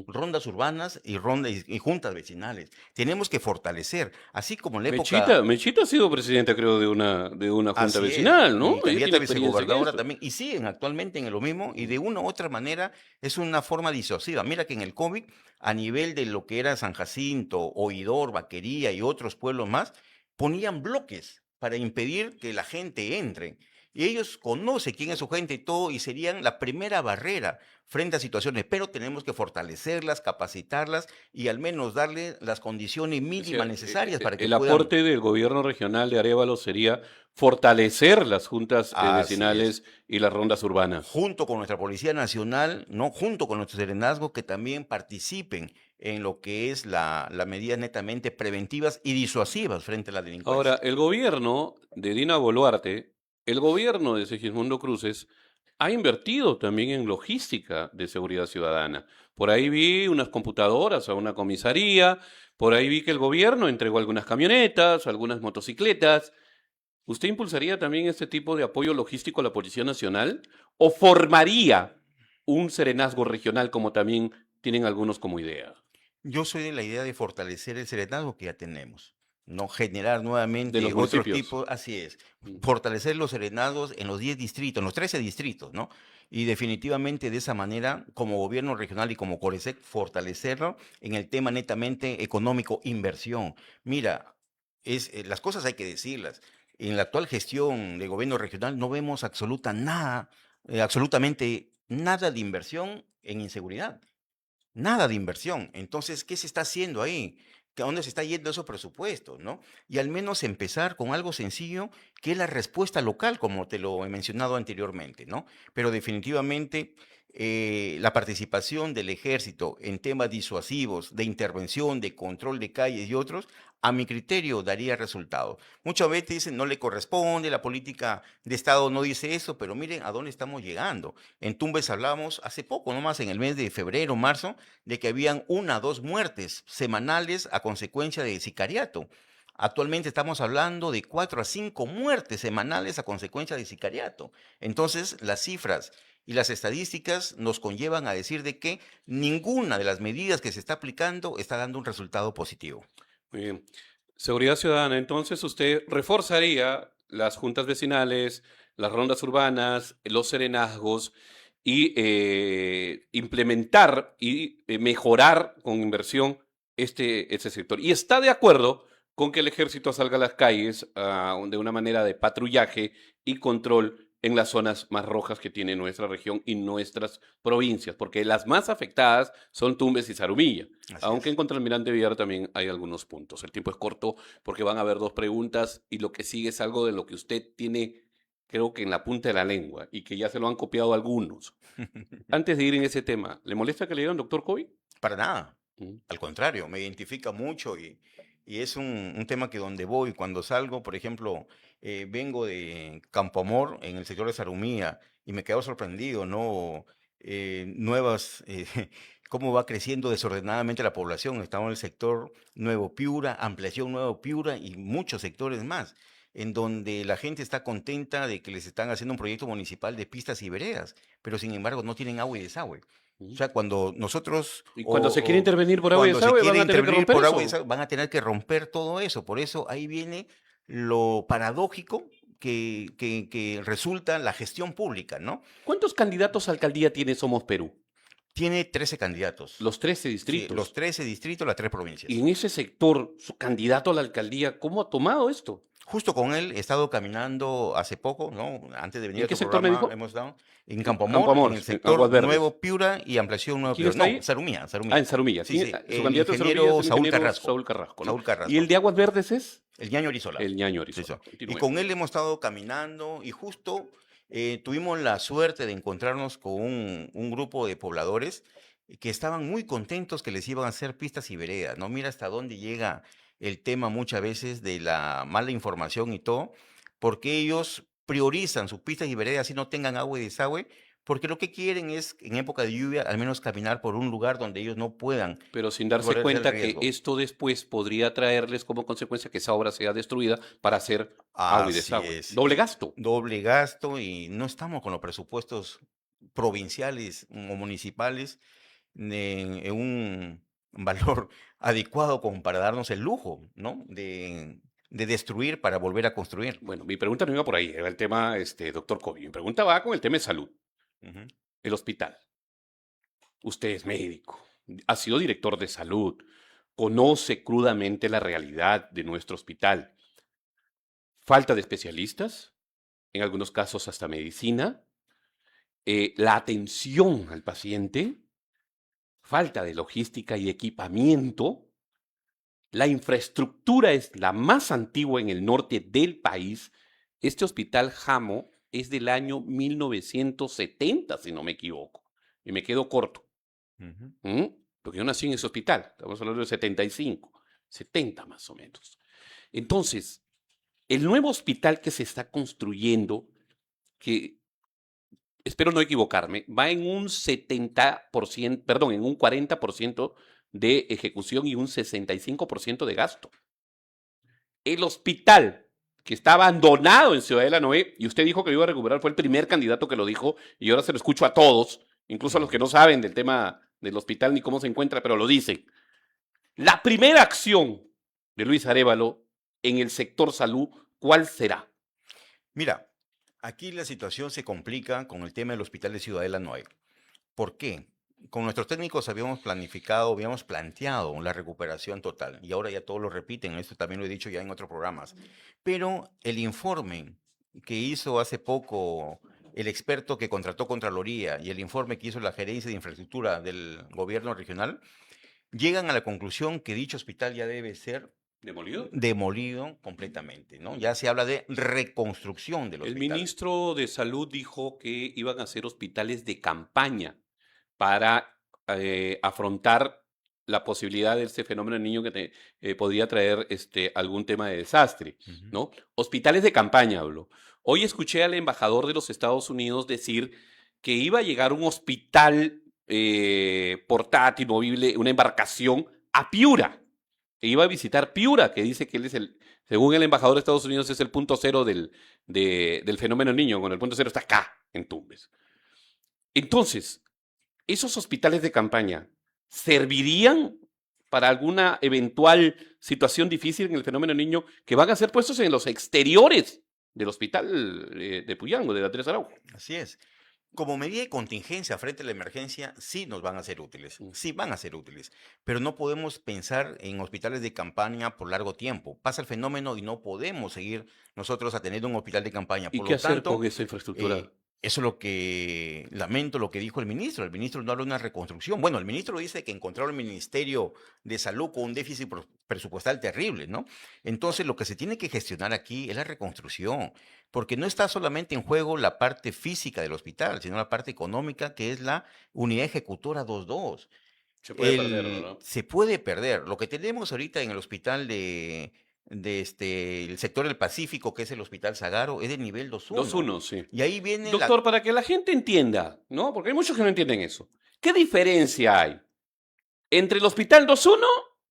rondas urbanas y juntas vecinales. Tenemos que fortalecer, así como en la Mechita, época. Mechita ha sido presidenta, creo, de una junta Así es, vecinal, ¿no? y Ella candidata tiene a experiencia en vicegobernadora eso. también, y siguen actualmente en lo mismo, y Mm. de una u otra manera es una forma disuasiva. Mira que en el COVID, a nivel de lo que era San Jacinto, Oidor, Vaquería y otros pueblos más, ponían bloques para impedir que la gente entre. Y ellos conocen quién es su gente y todo, y serían la primera barrera frente a situaciones, pero tenemos que fortalecerlas, capacitarlas y al menos darle las condiciones O sea, mínimas necesarias para que el puedan. aporte del gobierno regional de Arévalo sería fortalecer las juntas Así es. vecinales y las rondas urbanas. Junto con nuestra Policía Nacional, ¿no? Junto con nuestro serenazgo, que también participen en lo que es la medidas netamente preventivas y disuasivas frente a la Ahora, delincuencia. el gobierno de Dina Boluarte, el gobierno de Segismundo Cruces, ha invertido también en logística de seguridad ciudadana. Por ahí vi unas computadoras a una comisaría, por ahí vi que el gobierno entregó algunas camionetas, algunas motocicletas. ¿Usted impulsaría también este tipo de apoyo logístico a la Policía Nacional? ¿O formaría un serenazgo regional como también tienen algunos como idea? Yo soy de la idea de fortalecer el serenazgo que ya tenemos, no generar De nuevamente los otros municipios. tipos, así es, Mm. fortalecer los serenazgos en los 10 distritos, en los 13 distritos, ¿no? Y definitivamente de esa manera, como gobierno regional y como Coresec, fortalecerlo en el tema netamente económico, inversión. Mira, las cosas hay que decirlas. En la actual gestión de gobierno regional no vemos absolutamente nada de inversión en inseguridad. Nada de inversión. Entonces, ¿qué se está haciendo ahí? ¿A dónde se está yendo esos presupuestos, no? Y al menos empezar con algo sencillo, que es la respuesta local, como te lo he mencionado anteriormente, ¿no? Pero definitivamente la participación del ejército en temas disuasivos, de intervención, de control de calles y otros, a mi criterio daría resultados. Muchas veces dicen no le corresponde, la política de Estado no dice eso, pero miren a dónde estamos llegando. En Tumbes hablamos hace poco, nomás en el mes de febrero, marzo, de que habían 1 a 2 muertes semanales a consecuencia de sicariato. Actualmente estamos hablando de 4 a 5 muertes semanales a consecuencia de sicariato. Entonces, las cifras y las estadísticas nos conllevan a decir de que ninguna de las medidas que se está aplicando está dando un resultado positivo. Muy bien. Seguridad ciudadana, entonces usted reforzaría las juntas vecinales, las rondas urbanas, los serenazgos y implementar y mejorar con inversión este sector. Y está de acuerdo con que el ejército salga a las calles de una manera de patrullaje y control en las zonas más rojas que tiene nuestra región y nuestras provincias, porque las más afectadas son Tumbes y Zarumilla. Así Aunque en es. contra Almirante Villar también hay algunos puntos. El tiempo es corto porque van a haber dos preguntas y lo que sigue es algo de lo que usted tiene, creo que en la punta de la lengua y que ya se lo han copiado algunos. Antes de ir en ese tema, ¿le molesta que le digan doctor COVID? Para nada. Mm. Al contrario, me identifica mucho y es un tema que donde voy, cuando salgo, por ejemplo, vengo de Campo Amor, en el sector de Sarumía, y me quedo sorprendido, ¿no? Nuevas, cómo va creciendo desordenadamente la población. Estamos en el sector Nuevo Piura, ampliación Nuevo Piura y muchos sectores más, en donde la gente está contenta de que les están haciendo un proyecto municipal de pistas y veredas, pero sin embargo no tienen agua y desagüe. O Mm. sea, cuando nosotros Y cuando se quiere intervenir por agua y cuando se desagüe, van quiere a tener que intervenir romper por agua y eso. desagüe, van a tener que romper todo eso. Por eso ahí viene lo paradójico que resulta la gestión pública, ¿no? ¿Cuántos candidatos a alcaldía tiene Somos Perú? Tiene 13 candidatos. Los 13 Sí, los distritos. 13 distritos, las 3 Y provincias. en ese sector, su candidato a la alcaldía, ¿cómo ha tomado esto? Justo con él he estado caminando hace poco, ¿no? Antes de venir ¿En a qué tu sector me programa dijo? hemos estado en En Campo Campo Amor, Amor, en el en Aguas sector Verdes. Nuevo Piura y ampliación Nuevo ¿Quién Piura. está No, ahí? Sarumía, Ah, Sarumía. en Sarumilla. Sí, sí, Su el candidato en Sarumilla es ingeniero el Saúl ingeniero Carrasco. Saúl Carrasco, ¿no? Saúl ¿Y el Carrasco. de Aguas Verdes es? El ñaño Orizola. El ñaño Sí, sí. Orizola. Y Continúe. con él hemos estado caminando y justo tuvimos la suerte de encontrarnos con un grupo de pobladores que estaban muy contentos que les iban a hacer pistas y veredas, ¿no? Mira hasta dónde llega el tema muchas veces de la mala información y todo, porque ellos priorizan sus pistas y veredas y no tengan agua y desagüe, porque lo que quieren es, en época de lluvia, al menos caminar por un lugar donde ellos no puedan Pero sin darse correrse el cuenta que riesgo. esto después podría traerles como consecuencia que esa obra sea destruida para hacer agua y Así desagüe. es. Doble gasto. Doble gasto y no estamos con los presupuestos provinciales o municipales en un valor adecuado como para darnos el lujo, ¿no? De destruir para volver a construir. Bueno, mi pregunta no iba por ahí, era el tema, doctor COVID. Mi pregunta va con el tema de salud, Ujú. el hospital. Usted es médico, ha sido director de salud, conoce crudamente la realidad de nuestro hospital. ¿Falta de especialistas? en algunos casos hasta medicina, la atención al paciente, falta de logística y equipamiento. La infraestructura es la más antigua en el norte del país. Este hospital Jamo es del año 1970, si no me equivoco, y me quedo corto. Ujú. Porque yo nací en ese hospital, estamos hablando de 75, 70 más o menos. Entonces, el nuevo hospital que se está construyendo, que espero no equivocarme, va en un 70%, perdón, en un 40% de ejecución y un 65% de gasto. El hospital que está abandonado en Ciudadela Noé, y usted dijo que lo iba a recuperar, fue el primer candidato que lo dijo, y ahora se lo escucho a todos, incluso a los que no saben del tema del hospital ni cómo se encuentra, pero lo dicen. La primera acción de Luis Arévalo en el sector salud, ¿cuál será? Mira, aquí la situación se complica con el tema del Hospital de Ciudadela Noé. ¿Por qué? Con nuestros técnicos habíamos planificado, habíamos planteado la recuperación total y ahora ya todos lo repiten, esto también lo he dicho ya en otros programas. Pero el informe que hizo hace poco el experto que contrató Contraloría y el informe que hizo la Gerencia de Infraestructura del Gobierno Regional llegan a la conclusión que dicho hospital ya debe ser ¿Demolido? demolido completamente, ¿no? Ya se habla de reconstrucción del El hospital. ministro de Salud dijo que iban a ser hospitales de campaña para afrontar la posibilidad de este fenómeno del niño que podría traer algún tema de desastre, Ujú. ¿no? Hospitales de campaña, hablo. Hoy escuché al embajador de los Estados Unidos decir que iba a llegar un hospital portátil, movible, una embarcación a Piura, que iba a visitar Piura, que dice que él es según el embajador de Estados Unidos, es el punto cero del fenómeno del niño, cuando el punto cero está acá, en Tumbes. Entonces, ¿esos hospitales de campaña servirían para alguna eventual situación difícil en el fenómeno niño que van a ser puestos en los exteriores del hospital de Puyango, de la Teresa Araujo? Así es. Como medida de contingencia frente a la emergencia, sí nos van a ser útiles, Mm. sí van a ser útiles, pero no podemos pensar en hospitales de campaña por largo tiempo. Pasa el fenómeno y no podemos seguir nosotros a tener un hospital de campaña. ¿Y Por qué lo hacer tanto, con esa infraestructura? eso es lo que lamento, lo que dijo el ministro. El ministro no habla de una reconstrucción. Bueno, el ministro dice que encontraron el Ministerio de Salud con un déficit presupuestal terrible, ¿no? Entonces, lo que se tiene que gestionar aquí es la reconstrucción, porque no está solamente en juego la parte física del hospital, sino la parte económica, que es la unidad ejecutora 22. Se puede perder, ¿no? Se puede perder. Lo que tenemos ahorita en el hospital el sector del Pacífico, que es el Hospital Sagaro, es de nivel 2-1. 2-1, sí. Y ahí viene la... Doctor, para que la gente entienda, ¿no? Porque hay muchos que no entienden eso. ¿Qué diferencia hay entre el hospital 2-1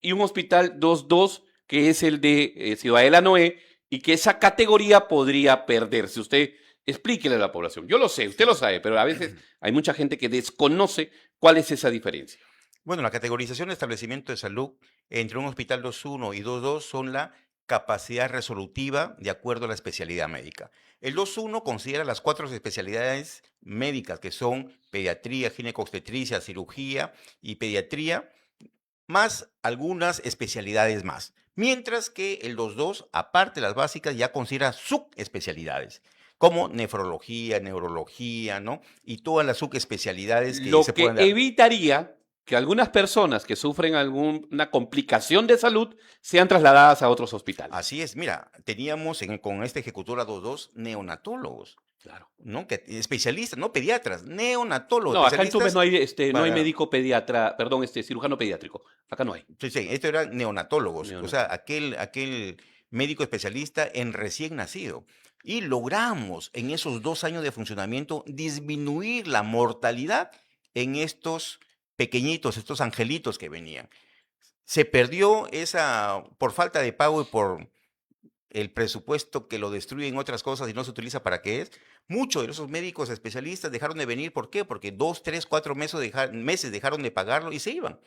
y un hospital 2-2, que es el de Ciudadela Noé, y que esa categoría podría perderse? Usted explíquele a la población. Yo lo sé, usted lo sabe, pero a veces hay mucha gente que desconoce cuál es esa diferencia. Bueno, la categorización de establecimiento de salud entre un hospital 2-1 y 2-2 son la capacidad resolutiva de acuerdo a la especialidad médica. El 2-1 considera las 4 especialidades médicas que son pediatría, ginecobstetricia, cirugía y pediatría, más algunas especialidades más. Mientras que el 2-2, aparte de las básicas, ya considera subespecialidades, como nefrología, neurología, ¿no? Y todas las subespecialidades que Lo se que pueden dar. evitaría que algunas personas que sufren alguna complicación de salud sean trasladadas a otros hospitales. Así es, mira, teníamos con esta ejecutora 2-2 neonatólogos, Claro. ¿no? Especialistas, no pediatras, neonatólogos, No, acá en Tumbes especialistas no hay para... médico pediatra, perdón, cirujano pediátrico. Acá no hay. Sí, sí, esto eran neonatólogos, o sea, Neonatal. aquel médico especialista en recién nacido. Y logramos en esos 2 años de funcionamiento disminuir la mortalidad en estos pequeñitos, estos angelitos que venían. Se perdió esa, por falta de pago y por el presupuesto que lo destruye en otras cosas y no se utiliza para qué es. Muchos de esos médicos especialistas dejaron de venir. ¿Por qué? Porque 2, 3, 4 meses dejaron de pagarlo y se iban.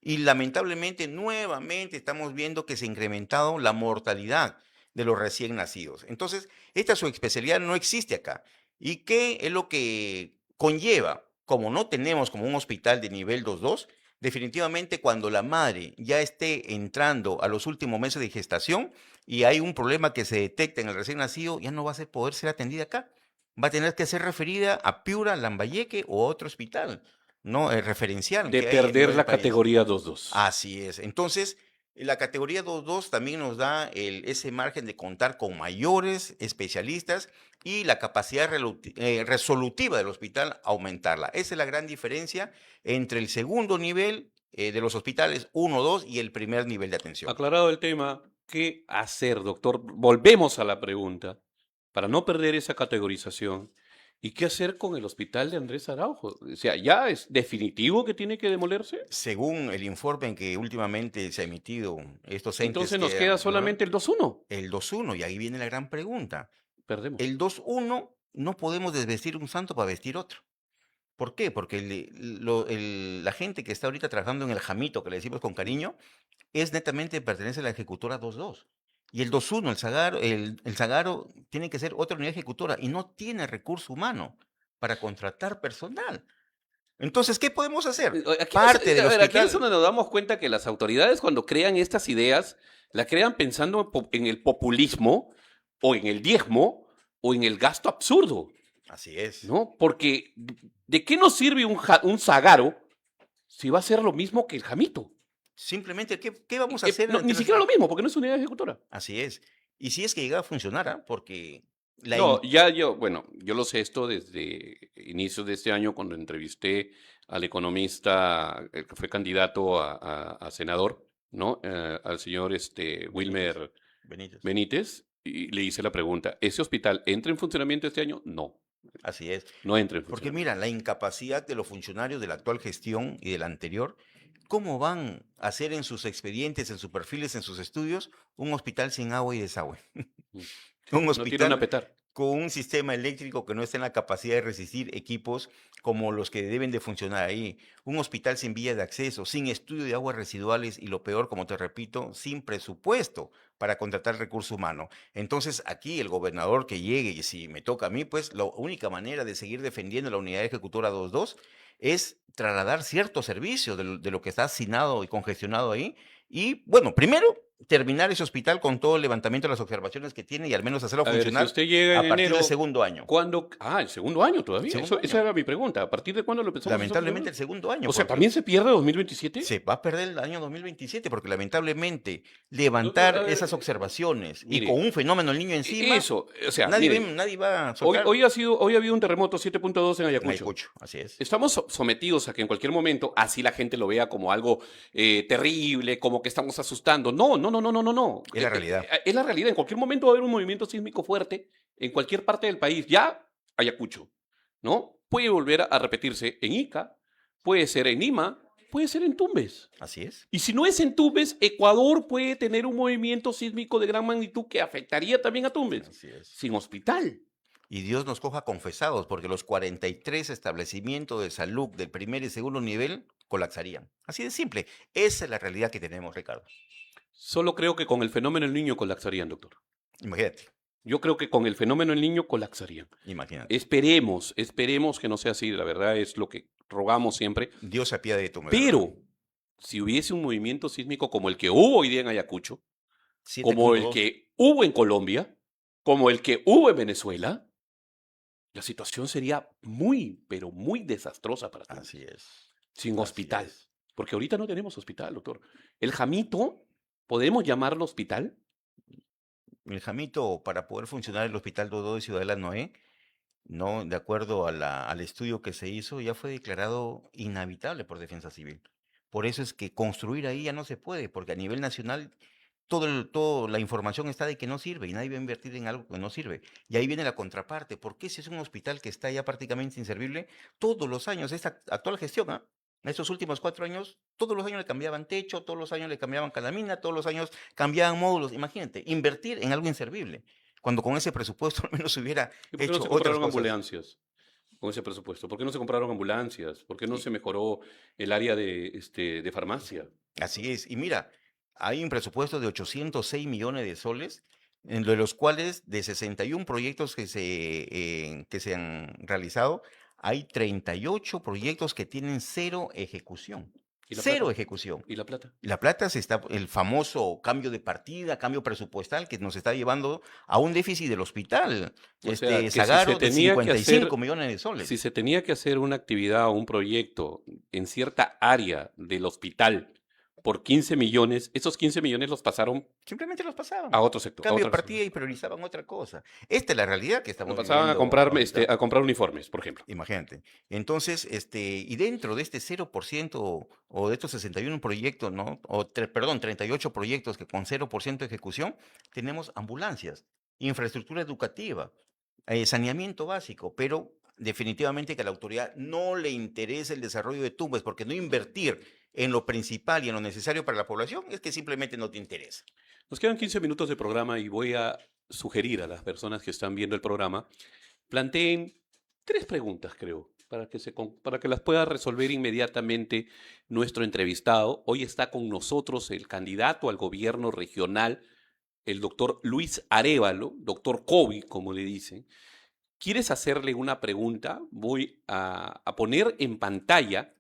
Y lamentablemente, nuevamente estamos viendo que se ha incrementado la mortalidad de los recién nacidos. Entonces, esta subespecialidad no existe acá. ¿Y qué es lo que conlleva? Como no tenemos como un hospital de nivel 2-2, Definitivamente cuando la madre ya esté entrando a los últimos meses de gestación y hay un problema que se detecta en el recién nacido, ya no va a poder ser atendida acá. Va a tener que ser referida a Piura, Lambayeque o a otro hospital, ¿no? Referencial De que hay a perder nivel del la país. categoría 2-2. Así es. Entonces, la categoría 2.2 también nos da ese margen de contar con mayores especialistas y la capacidad resolutiva del hospital aumentarla. Esa es la gran diferencia entre el segundo nivel de los hospitales 1, 2 y el primer nivel de atención. Aclarado el tema, ¿qué hacer, doctor? Volvemos a la pregunta, para no perder esa categorización. ¿Y qué hacer con el hospital de Andrés Araujo? O sea, ¿ya es definitivo que tiene que demolerse? Según el informe en que últimamente se ha emitido, estos entes Entonces nos que queda ¿no? solamente el 2-1. El 2.1, y ahí viene la gran pregunta. Perdemos. El 2.1 no podemos desvestir un santo para vestir otro. ¿Por qué? Porque la gente que está ahorita trabajando en el Jamito, que le decimos con cariño, es netamente pertenece a la ejecutora 2.2. Y el 2.1, el Zagaro, tiene que ser otra unidad ejecutora y no tiene recurso humano para contratar personal. Entonces, ¿qué podemos hacer? Parte del A ver, aquí es hospital. donde nos damos cuenta que las autoridades cuando crean estas ideas, la crean pensando en el populismo o en el diezmo o en el gasto absurdo, Así es. ¿no? Porque ¿de qué nos sirve un Zagaro si va a ser lo mismo que el Jamito? Simplemente, ¿qué vamos a hacer No, ante ni la siquiera lo situación? mismo, porque no es unidad ejecutora. Así es. Y si es que llega a funcionar, ¿ah? Porque la No, ya yo, bueno, yo lo sé esto desde inicios de este año cuando entrevisté al economista que fue candidato a senador, ¿no? Al señor Benítez, Wilmer Benítez. Benítez, y le hice la pregunta, ¿ese hospital entra en funcionamiento este año? No, Así es. no entra en Porque funcionamiento. mira, la incapacidad de los funcionarios de la actual gestión y de la anterior, ¿cómo van a hacer en sus expedientes, en sus perfiles, en sus estudios, un hospital sin agua y desagüe? Mm. Un No tienen a hospital petar. con un sistema eléctrico que no está en la capacidad de resistir equipos como los que deben de funcionar ahí. Un hospital sin vía de acceso, sin estudio de aguas residuales y lo peor, como te repito, sin presupuesto para contratar recurso humano. Entonces aquí el gobernador que llegue, y si me toca a mí, pues la única manera de seguir defendiendo la unidad ejecutora 2.2 es trasladar ciertos servicios de lo que está hacinado y congestionado ahí. Y bueno, primero terminar ese hospital con todo el levantamiento de las observaciones que tiene y al menos hacerlo A ver, si funcionar usted llega en a partir del enero, segundo año. ¿cuándo? Ah, el segundo año todavía. Segundo Esa año. era mi pregunta. ¿A partir de cuándo lo empezamos a hacer Lamentablemente funcionar? el segundo año, O sea, porque ¿también se pierde 2027? se va a perder el año 2027, porque lamentablemente Doctor, a levantar ver, esas observaciones y con mire, un fenómeno El Niño encima, eso, o sea, miren, nadie va a hoy, soltar. hoy ha habido un terremoto 7.2 en En Ayacucho. Ayacucho, así es. Estamos sometidos a que en cualquier momento, así la gente lo vea como algo terrible, como que estamos asustando. No, no, no, no, no, no, no. Es la realidad. Es la realidad. En cualquier momento va a haber un movimiento sísmico fuerte en cualquier parte del país. Ya Ayacucho, ¿no? Puede volver a repetirse en Ica, puede ser en Lima, puede ser en Tumbes. Así es. Y si no es en Tumbes, Ecuador puede tener un movimiento sísmico de gran magnitud que afectaría también a Tumbes, Así es. sin hospital. Y Dios nos coja confesados, porque los 43 establecimientos de salud del primer y segundo nivel colapsarían. Así de simple. Esa es la realidad que tenemos, Ricardo. Solo creo que con el fenómeno del niño colapsarían, doctor. Imagínate, Yo creo que con el fenómeno del niño colapsarían. imagínate. Esperemos que no sea así, la verdad es lo que rogamos siempre. Dios se apiade de tu verdad. Pero si hubiese un movimiento sísmico como el que hubo hoy día en Ayacucho, como el 7.2. que hubo en Colombia, como el que hubo en Venezuela, la situación sería muy, pero muy desastrosa para todos. Así es. Sin Así hospital. es. Porque ahorita no tenemos hospital, doctor. El Jamito, ¿podemos llamarlo hospital? El Jamito, para poder funcionar el Hospital Dodó de Ciudadela Noé, no, de acuerdo al estudio que se hizo, ya fue declarado inhabitable por Defensa Civil. Por eso es que construir ahí ya no se puede, porque a nivel nacional toda la información está de que no sirve y nadie va a invertir en algo que no sirve. Y ahí viene la contraparte. ¿Por qué si es un hospital que está ya prácticamente inservible? Todos los años, esta actual gestión, ¿ah? Estos últimos 4 años, todos los años le cambiaban techo, todos los años le cambiaban calamina, todos los años cambiaban módulos. Imagínate, invertir en algo inservible, cuando con ese presupuesto al menos se hubiera ¿Y por qué no hecho se otras compraron cosas. ambulancias con ese presupuesto? ¿Por qué no se compraron ambulancias? ¿Por qué no Y se mejoró el área de farmacia? así es. Y mira, hay un presupuesto de 806 millones de soles, de los cuales de 61 proyectos que se han realizado, hay 38 proyectos que tienen cero ejecución. ¿Y la Cero plata? ejecución. ¿Y la plata? La plata el famoso cambio de partida, cambio presupuestal que nos está llevando a un déficit del hospital, O sea, que si se Sagaro, de tenía que 55 hacer, millones de si soles. se tenía que hacer una actividad o un proyecto en cierta área del hospital por 15 millones, esos 15 millones los pasaron Simplemente los a pasaban. otro sector, a Cambio de otra partida y priorizaban otra cosa. Esta es la realidad que lo estamos pasaban viviendo ahorita. a comprar uniformes, por ejemplo. Imagínate. Entonces, y dentro de este 0% o de estos 61 proyectos, ¿no? Perdón, 38 proyectos que con 0% de ejecución, tenemos ambulancias, infraestructura educativa, saneamiento básico, pero definitivamente que a la autoridad no le interesa el desarrollo de Tumbes, porque no invertir en lo principal y en lo necesario para la población es que simplemente no te interesa. Nos quedan 15 minutos de programa y voy a sugerir a las personas que están viendo el programa, planteen 3 preguntas, creo, para que las pueda resolver inmediatamente nuestro entrevistado. Hoy está con nosotros el candidato al gobierno regional, el doctor Luis Arévalo, doctor COVID, como le dicen. ¿Quieres hacerle una pregunta? Voy a poner en pantalla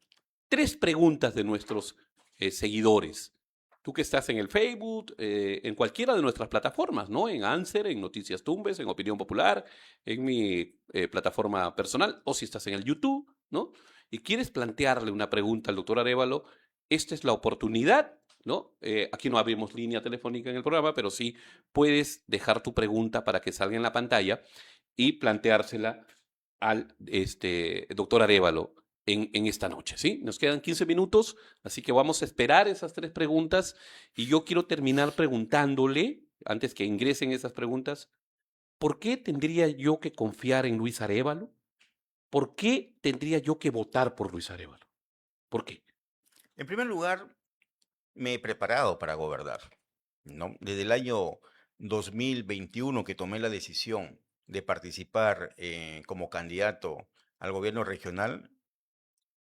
3 preguntas de nuestros seguidores. Tú que estás en el Facebook, en cualquiera de nuestras plataformas, ¿no? En Answer, en Noticias Tumbes, en Opinión Popular, en mi plataforma personal, o si estás en el YouTube, ¿no? Y quieres plantearle una pregunta al doctor Arévalo, esta es la oportunidad, ¿no? Aquí no abrimos línea telefónica en el programa, pero sí puedes dejar tu pregunta para que salga en la pantalla y planteársela al doctor Arévalo en esta noche, ¿sí? Nos quedan 15 minutos, así que vamos a esperar esas 3 preguntas y yo quiero terminar preguntándole, antes que ingresen esas preguntas, ¿por qué tendría yo que confiar en Luis Arévalo? ¿Por qué tendría yo que votar por Luis Arévalo? ¿Por qué? En primer lugar, me he preparado para gobernar, ¿no? Desde el año 2021 que tomé la decisión de participar como candidato al gobierno regional,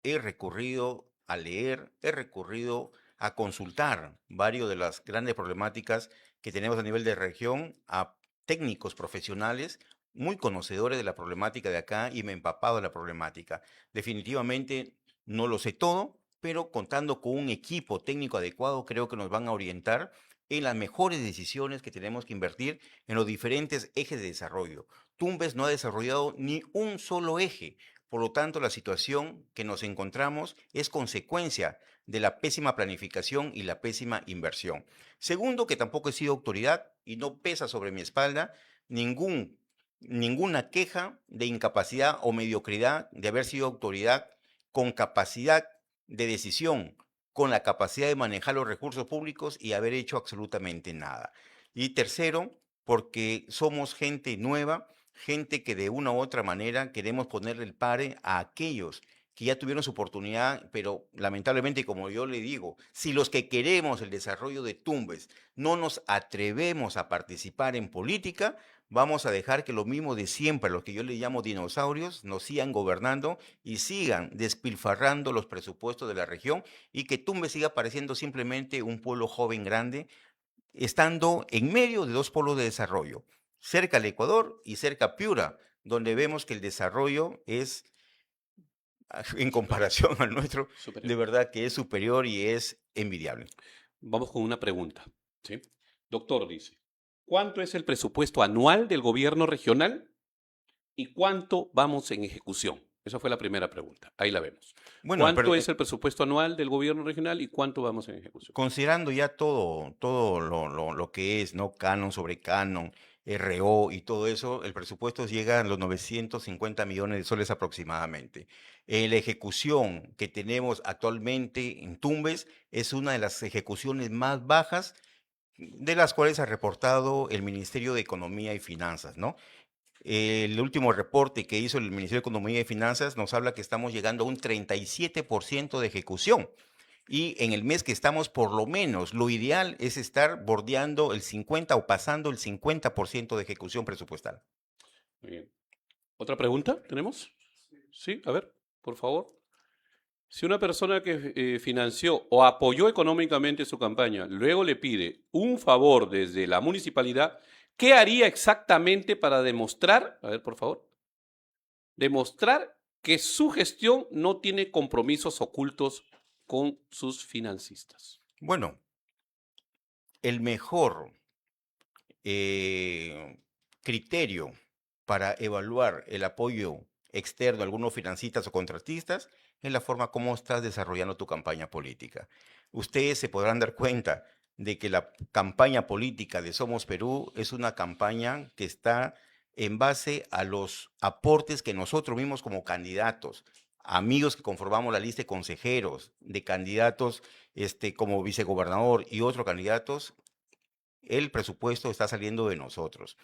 he recurrido a leer, he recurrido a consultar varios de las grandes problemáticas que tenemos a nivel de región, a técnicos profesionales muy conocedores de la problemática de acá y me he empapado de la problemática. Definitivamente no lo sé todo, pero contando con un equipo técnico adecuado, creo que nos van a orientar en las mejores decisiones que tenemos que invertir en los diferentes ejes de desarrollo. Tumbes no ha desarrollado ni un solo eje. Por lo tanto, la situación que nos encontramos es consecuencia de la pésima planificación y la pésima inversión. Segundo, que tampoco he sido autoridad y no pesa sobre mi espalda ninguna queja de incapacidad o mediocridad de haber sido autoridad con capacidad de decisión, con la capacidad de manejar los recursos públicos y haber hecho absolutamente nada. Y tercero, porque somos gente nueva, gente que de una u otra manera queremos ponerle el pare a aquellos que ya tuvieron su oportunidad, pero lamentablemente, como yo le digo, si los que queremos el desarrollo de Tumbes no nos atrevemos a participar en política, vamos a dejar que lo mismo de siempre, los que yo le llamo dinosaurios, nos sigan gobernando y sigan despilfarrando los presupuestos de la región y que Tumbes siga pareciendo simplemente un pueblo joven grande estando en medio de dos polos de desarrollo, cerca al Ecuador y cerca a Piura, donde vemos que el desarrollo es, en Superior, comparación al nuestro, de superior. verdad que es superior y es envidiable. Vamos con una pregunta, ¿sí? Doctor dice, ¿cuánto es el presupuesto anual del gobierno regional y cuánto vamos en ejecución? Esa fue la primera pregunta. Ahí la vemos. Bueno, pero ¿Cuánto es el presupuesto anual del gobierno regional y cuánto vamos en ejecución? considerando ya todo lo que es, ¿no? Canon sobre canon, RO y todo eso, el presupuesto llega a los 950 millones de soles aproximadamente. La ejecución que tenemos actualmente en Tumbes es una de las ejecuciones más bajas de las cuales ha reportado el Ministerio de Economía y Finanzas, ¿no? El último reporte que hizo el Ministerio de Economía y Finanzas nos habla que estamos llegando a un 37% de ejecución. Y en el mes que estamos, por lo menos, lo ideal es estar bordeando el 50 o pasando el 50% de ejecución presupuestal. Muy bien. ¿Otra pregunta tenemos? Sí, a ver, por favor. Si una persona que financió o apoyó económicamente su campaña luego le pide un favor desde la municipalidad, ¿qué haría exactamente para demostrar, a ver, por favor, demostrar que su gestión no tiene compromisos ocultos con sus financistas? Bueno, el mejor eh, criterio para evaluar el apoyo externo a algunos financistas o contratistas es la forma como estás desarrollando tu campaña política. Ustedes se podrán dar cuenta de que la campaña política de Somos Perú es una campaña que está en base a los aportes que nosotros mismos como candidatos, amigos que conformamos la lista de consejeros, de candidatos como vicegobernador y otros candidatos, el presupuesto está saliendo de nosotros.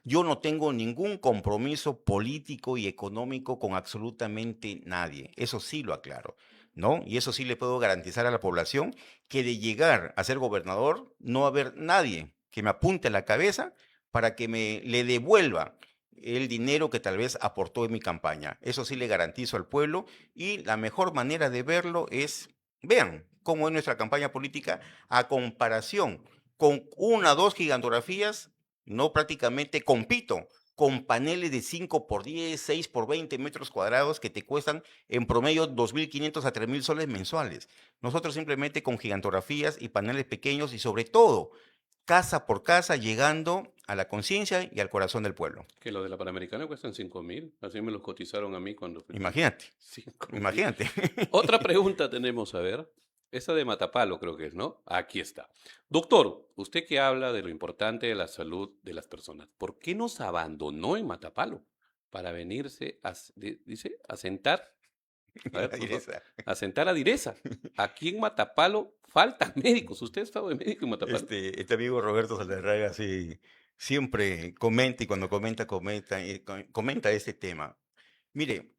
Yo no tengo ningún compromiso político y económico con absolutamente nadie. Eso sí lo aclaro, ¿no? Y eso sí le puedo garantizar a la población que de llegar a ser gobernador no va a haber nadie que me apunte a la cabeza para que me le devuelva el dinero que tal vez aportó en mi campaña. Eso sí le garantizo al pueblo y la mejor manera de verlo es, vean cómo es nuestra campaña política a comparación con una o dos gigantografías, no prácticamente compito con paneles de 5 por 10, 6 por 20 metros cuadrados que te cuestan en promedio 2.500 a 3.000 soles mensuales. Nosotros simplemente con gigantografías y paneles pequeños y sobre todo casa por casa llegando a la conciencia y al corazón del pueblo. Que los de la Panamericana cuestan 5.000. Así me los cotizaron a mí cuando fui. Imagínate, 5.000. imagínate. Otra pregunta tenemos, a ver. Esa de Matapalo creo que es, ¿no? Aquí está. Doctor, usted que habla de lo importante de la salud de las personas, ¿por qué nos abandonó en Matapalo para venirse dice, a sentar? A ver, por favor. A sentar a Direza. Aquí en Matapalo faltan médicos. Usted ha estado de médico en Matapalo. Este amigo Roberto Saldarraga sí, siempre comenta y cuando comenta este tema. Mire,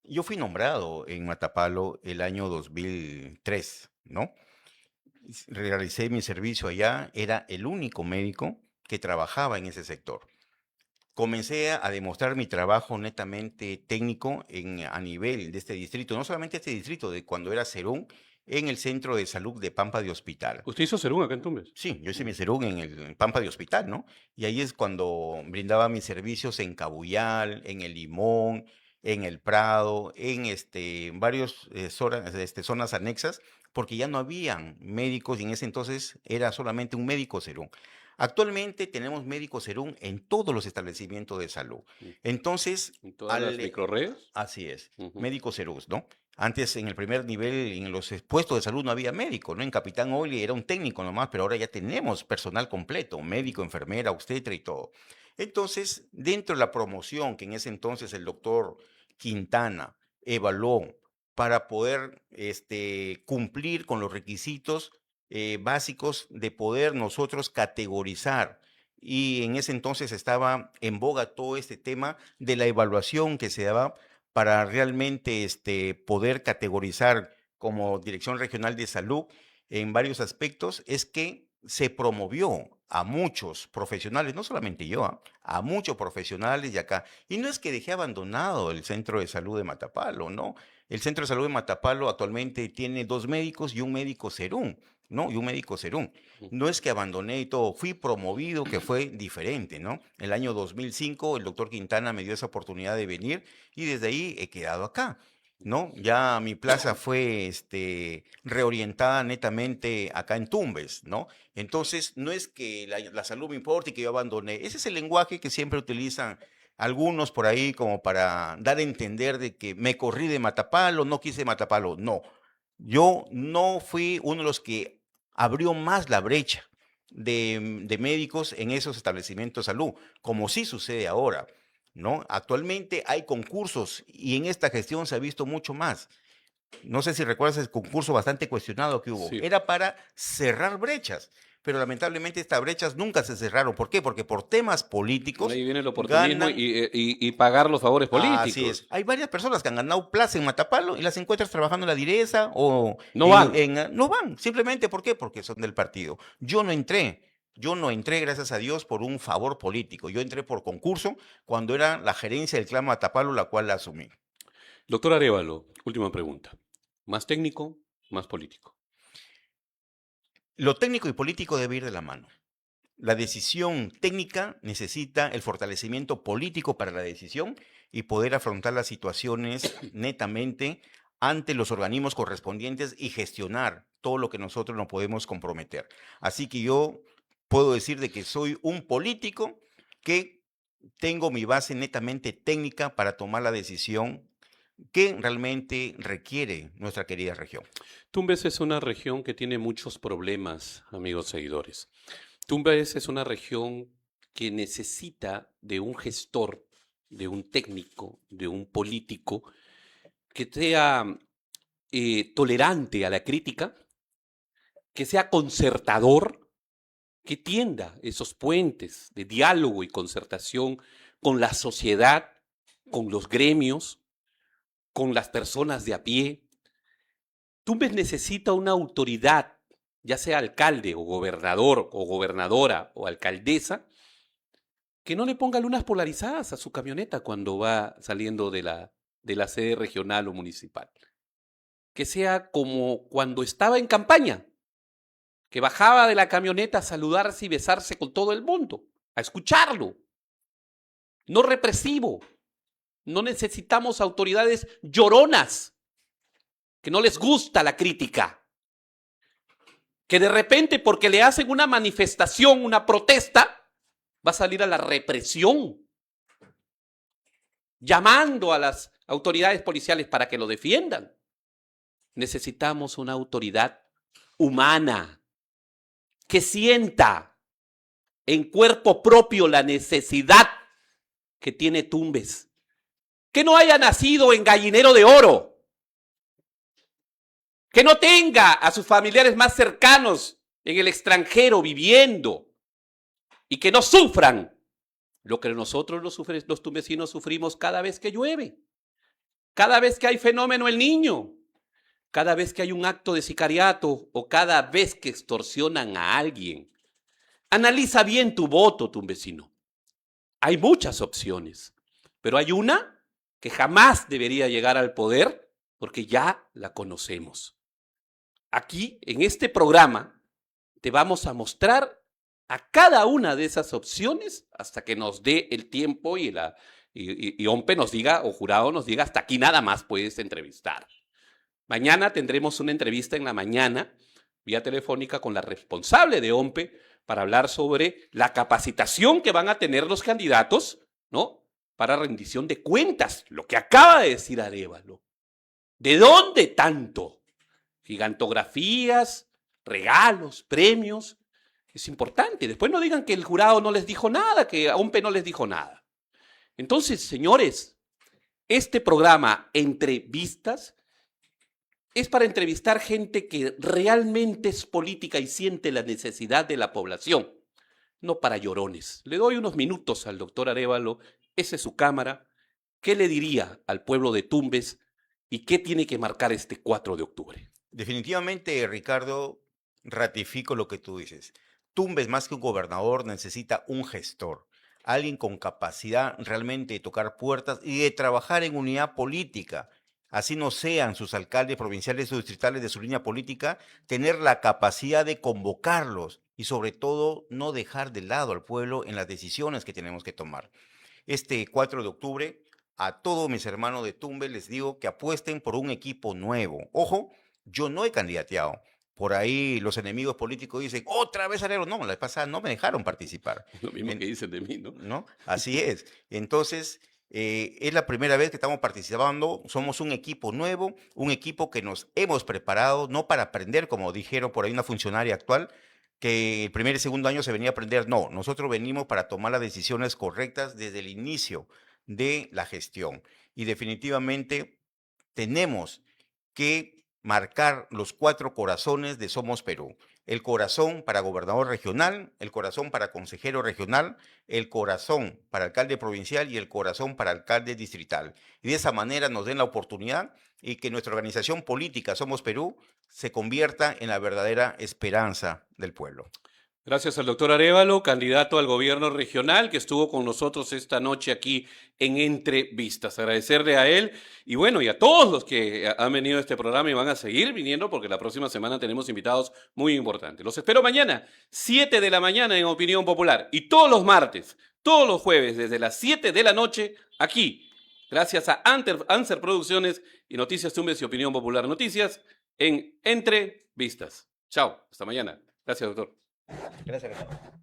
yo fui nombrado en Matapalo el año 2003, ¿no? Realicé mi servicio allá, era el único médico que trabajaba en ese sector. Comencé a demostrar mi trabajo netamente técnico a nivel de este distrito, no solamente este distrito, de cuando era Serún, en el centro de salud de Pampa de Hospital. ¿Usted hizo Serún acá en Tumbes? Sí, yo hice mi Serún en el Pampa de Hospital, ¿no? Y ahí es cuando brindaba mis servicios en Cabuyal, en El Limón, en El Prado, en varios zonas anexas, porque ya no habían médicos y en ese entonces era solamente un médico Serún. Actualmente tenemos médico Serún en todos los establecimientos de salud. Entonces, ¿En todas las microredes? así es, Ujú. médico Serún, ¿no? Antes, en el primer nivel, en los puestos de salud no había médico, ¿no? En Capitán Oli era un técnico nomás, pero ahora ya tenemos personal completo, médico, enfermera, obstetra y todo. Entonces, dentro de la promoción que en ese entonces el doctor Quintana evaluó para poder cumplir con los requisitos básicos de poder nosotros categorizar. Y en ese entonces estaba en boga todo este tema de la evaluación que se daba para realmente poder categorizar como Dirección Regional de Salud en varios aspectos, es que se promovió a muchos profesionales, no solamente yo, a muchos profesionales de acá. Y no es que dejé abandonado el Centro de Salud de Matapalo, ¿no? El Centro de Salud de Matapalo actualmente tiene 2 médicos y un médico Serún, ¿no? Y un médico Serún. No es que abandoné y todo, fui promovido, que fue diferente, ¿no? El año 2005 el doctor Quintana me dio esa oportunidad de venir y desde ahí he quedado acá, ¿no? Ya mi plaza fue reorientada netamente acá en Tumbes, ¿no? Entonces, no es que la salud me importe y que yo abandoné. Ese es el lenguaje que siempre utilizan algunos por ahí como para dar a entender de que me corrí de Matapalo, no quise Matapalo. No, yo no fui uno de los que abrió más la brecha de médicos en esos establecimientos de salud, como sí sucede ahora, ¿no? Actualmente hay concursos y en esta gestión se ha visto mucho más. No sé si recuerdas el concurso bastante cuestionado que hubo. Sí. Era para cerrar brechas, pero lamentablemente estas brechas nunca se cerraron. ¿Por qué? Porque por temas políticos Ahí viene el oportunismo ganan. y pagar los favores políticos. Así es. Hay varias personas que han ganado plaza en Matapalo y las encuentras trabajando en la Direza o No van. no van. Simplemente, ¿por qué? Porque son del partido. Yo no entré. Yo no entré, gracias a Dios, por un favor político. Yo entré por concurso cuando era la gerencia del clan Matapalo, la cual la asumí. Doctor Arévalo, última pregunta. ¿Más técnico, más político? Lo técnico y político debe ir de la mano. La decisión técnica necesita el fortalecimiento político para la decisión y poder afrontar las situaciones netamente ante los organismos correspondientes y gestionar todo lo que nosotros nos podemos comprometer. Así que yo puedo decir de que soy un político que tengo mi base netamente técnica para tomar la decisión que realmente requiere nuestra querida región. Tumbes es una región que tiene muchos problemas, amigos seguidores. Tumbes es una región que necesita de un gestor, de un técnico, de un político que sea tolerante a la crítica, que sea concertador, que tienda esos puentes de diálogo y concertación con la sociedad, con los gremios, con las personas de a pie. Tumbes necesita una autoridad, ya sea alcalde o gobernador o gobernadora o alcaldesa, que no le ponga lunas polarizadas a su camioneta cuando va saliendo de la sede regional o municipal. Que sea como cuando estaba en campaña, que bajaba de la camioneta a saludarse y besarse con todo el mundo, a escucharlo. No represivo. No necesitamos autoridades lloronas, que no les gusta la crítica. Que de repente, porque le hacen una manifestación, una protesta, va a salir a la represión, llamando a las autoridades policiales para que lo defiendan. Necesitamos una autoridad humana que sienta en cuerpo propio la necesidad que tiene Tumbes. Que no haya nacido en Gallinero de Oro. Que no tenga a sus familiares más cercanos en el extranjero viviendo. Y que no sufran lo que nosotros los tumbesinos sufrimos cada vez que llueve. Cada vez que hay fenómeno El Niño. Cada vez que hay un acto de sicariato o cada vez que extorsionan a alguien. Analiza bien tu voto, tumbesino. Hay muchas opciones, pero hay una que jamás debería llegar al poder porque ya la conocemos. Aquí, en este programa, te vamos a mostrar a cada una de esas opciones hasta que nos dé el tiempo y OMPE nos diga, o jurado nos diga, hasta aquí nada más puedes entrevistar. Mañana tendremos una entrevista en la mañana, vía telefónica, con la responsable de OMPE para hablar sobre la capacitación que van a tener los candidatos, ¿no?, para rendición de cuentas, lo que acaba de decir Arévalo. ¿De dónde tanto? Gigantografías, regalos, premios. Es importante. Después no digan que el jurado no les dijo nada, que OMPE no les dijo nada. Entonces, señores, este programa Entrevistas es para entrevistar gente que realmente es política y siente la necesidad de la población, no para llorones. Le doy unos minutos al doctor Arévalo, esa es su cámara. ¿Qué le diría al pueblo de Tumbes y qué tiene que marcar este 4 de octubre? Definitivamente, Ricardo, ratifico lo que tú dices. Tumbes, más que un gobernador, necesita un gestor, alguien con capacidad realmente de tocar puertas y de trabajar en unidad política. Así no sean sus alcaldes provinciales o distritales de su línea política, tener la capacidad de convocarlos y sobre todo no dejar de lado al pueblo en las decisiones que tenemos que tomar. Este 4 de octubre, a todos mis hermanos de Tumbes les digo que apuesten por un equipo nuevo. Ojo, yo no he candidateado. Por ahí los enemigos políticos dicen, otra vez Arero. No, la vez pasada no me dejaron participar. Lo mismo que dicen de mí, ¿no? ¿No? Así es. Entonces, es la primera vez que estamos participando. Somos un equipo nuevo, un equipo que nos hemos preparado, no para aprender, como dijeron por ahí una funcionaria actual, que el primer y segundo año se venía a aprender. No, nosotros venimos para tomar las decisiones correctas desde el inicio de la gestión. Y definitivamente tenemos que marcar los 4 corazones de Somos Perú. El corazón para gobernador regional, el corazón para consejero regional, el corazón para alcalde provincial y el corazón para alcalde distrital. Y de esa manera nos den la oportunidad y que nuestra organización política Somos Perú se convierta en la verdadera esperanza del pueblo. Gracias al doctor Arévalo, candidato al gobierno regional, que estuvo con nosotros esta noche aquí en Entrevistas. Agradecerle a él y bueno, y a todos los que han venido a este programa y van a seguir viniendo porque la próxima semana tenemos invitados muy importantes. Los espero mañana, 7 de la mañana en Opinión Popular y todos los martes, todos los jueves desde las 7 de la noche aquí Gracias a Anser Producciones y Noticias Tumbes y Opinión Popular Noticias en Entre Vistas. Chao, hasta mañana. Gracias, doctor. Gracias, Ricardo.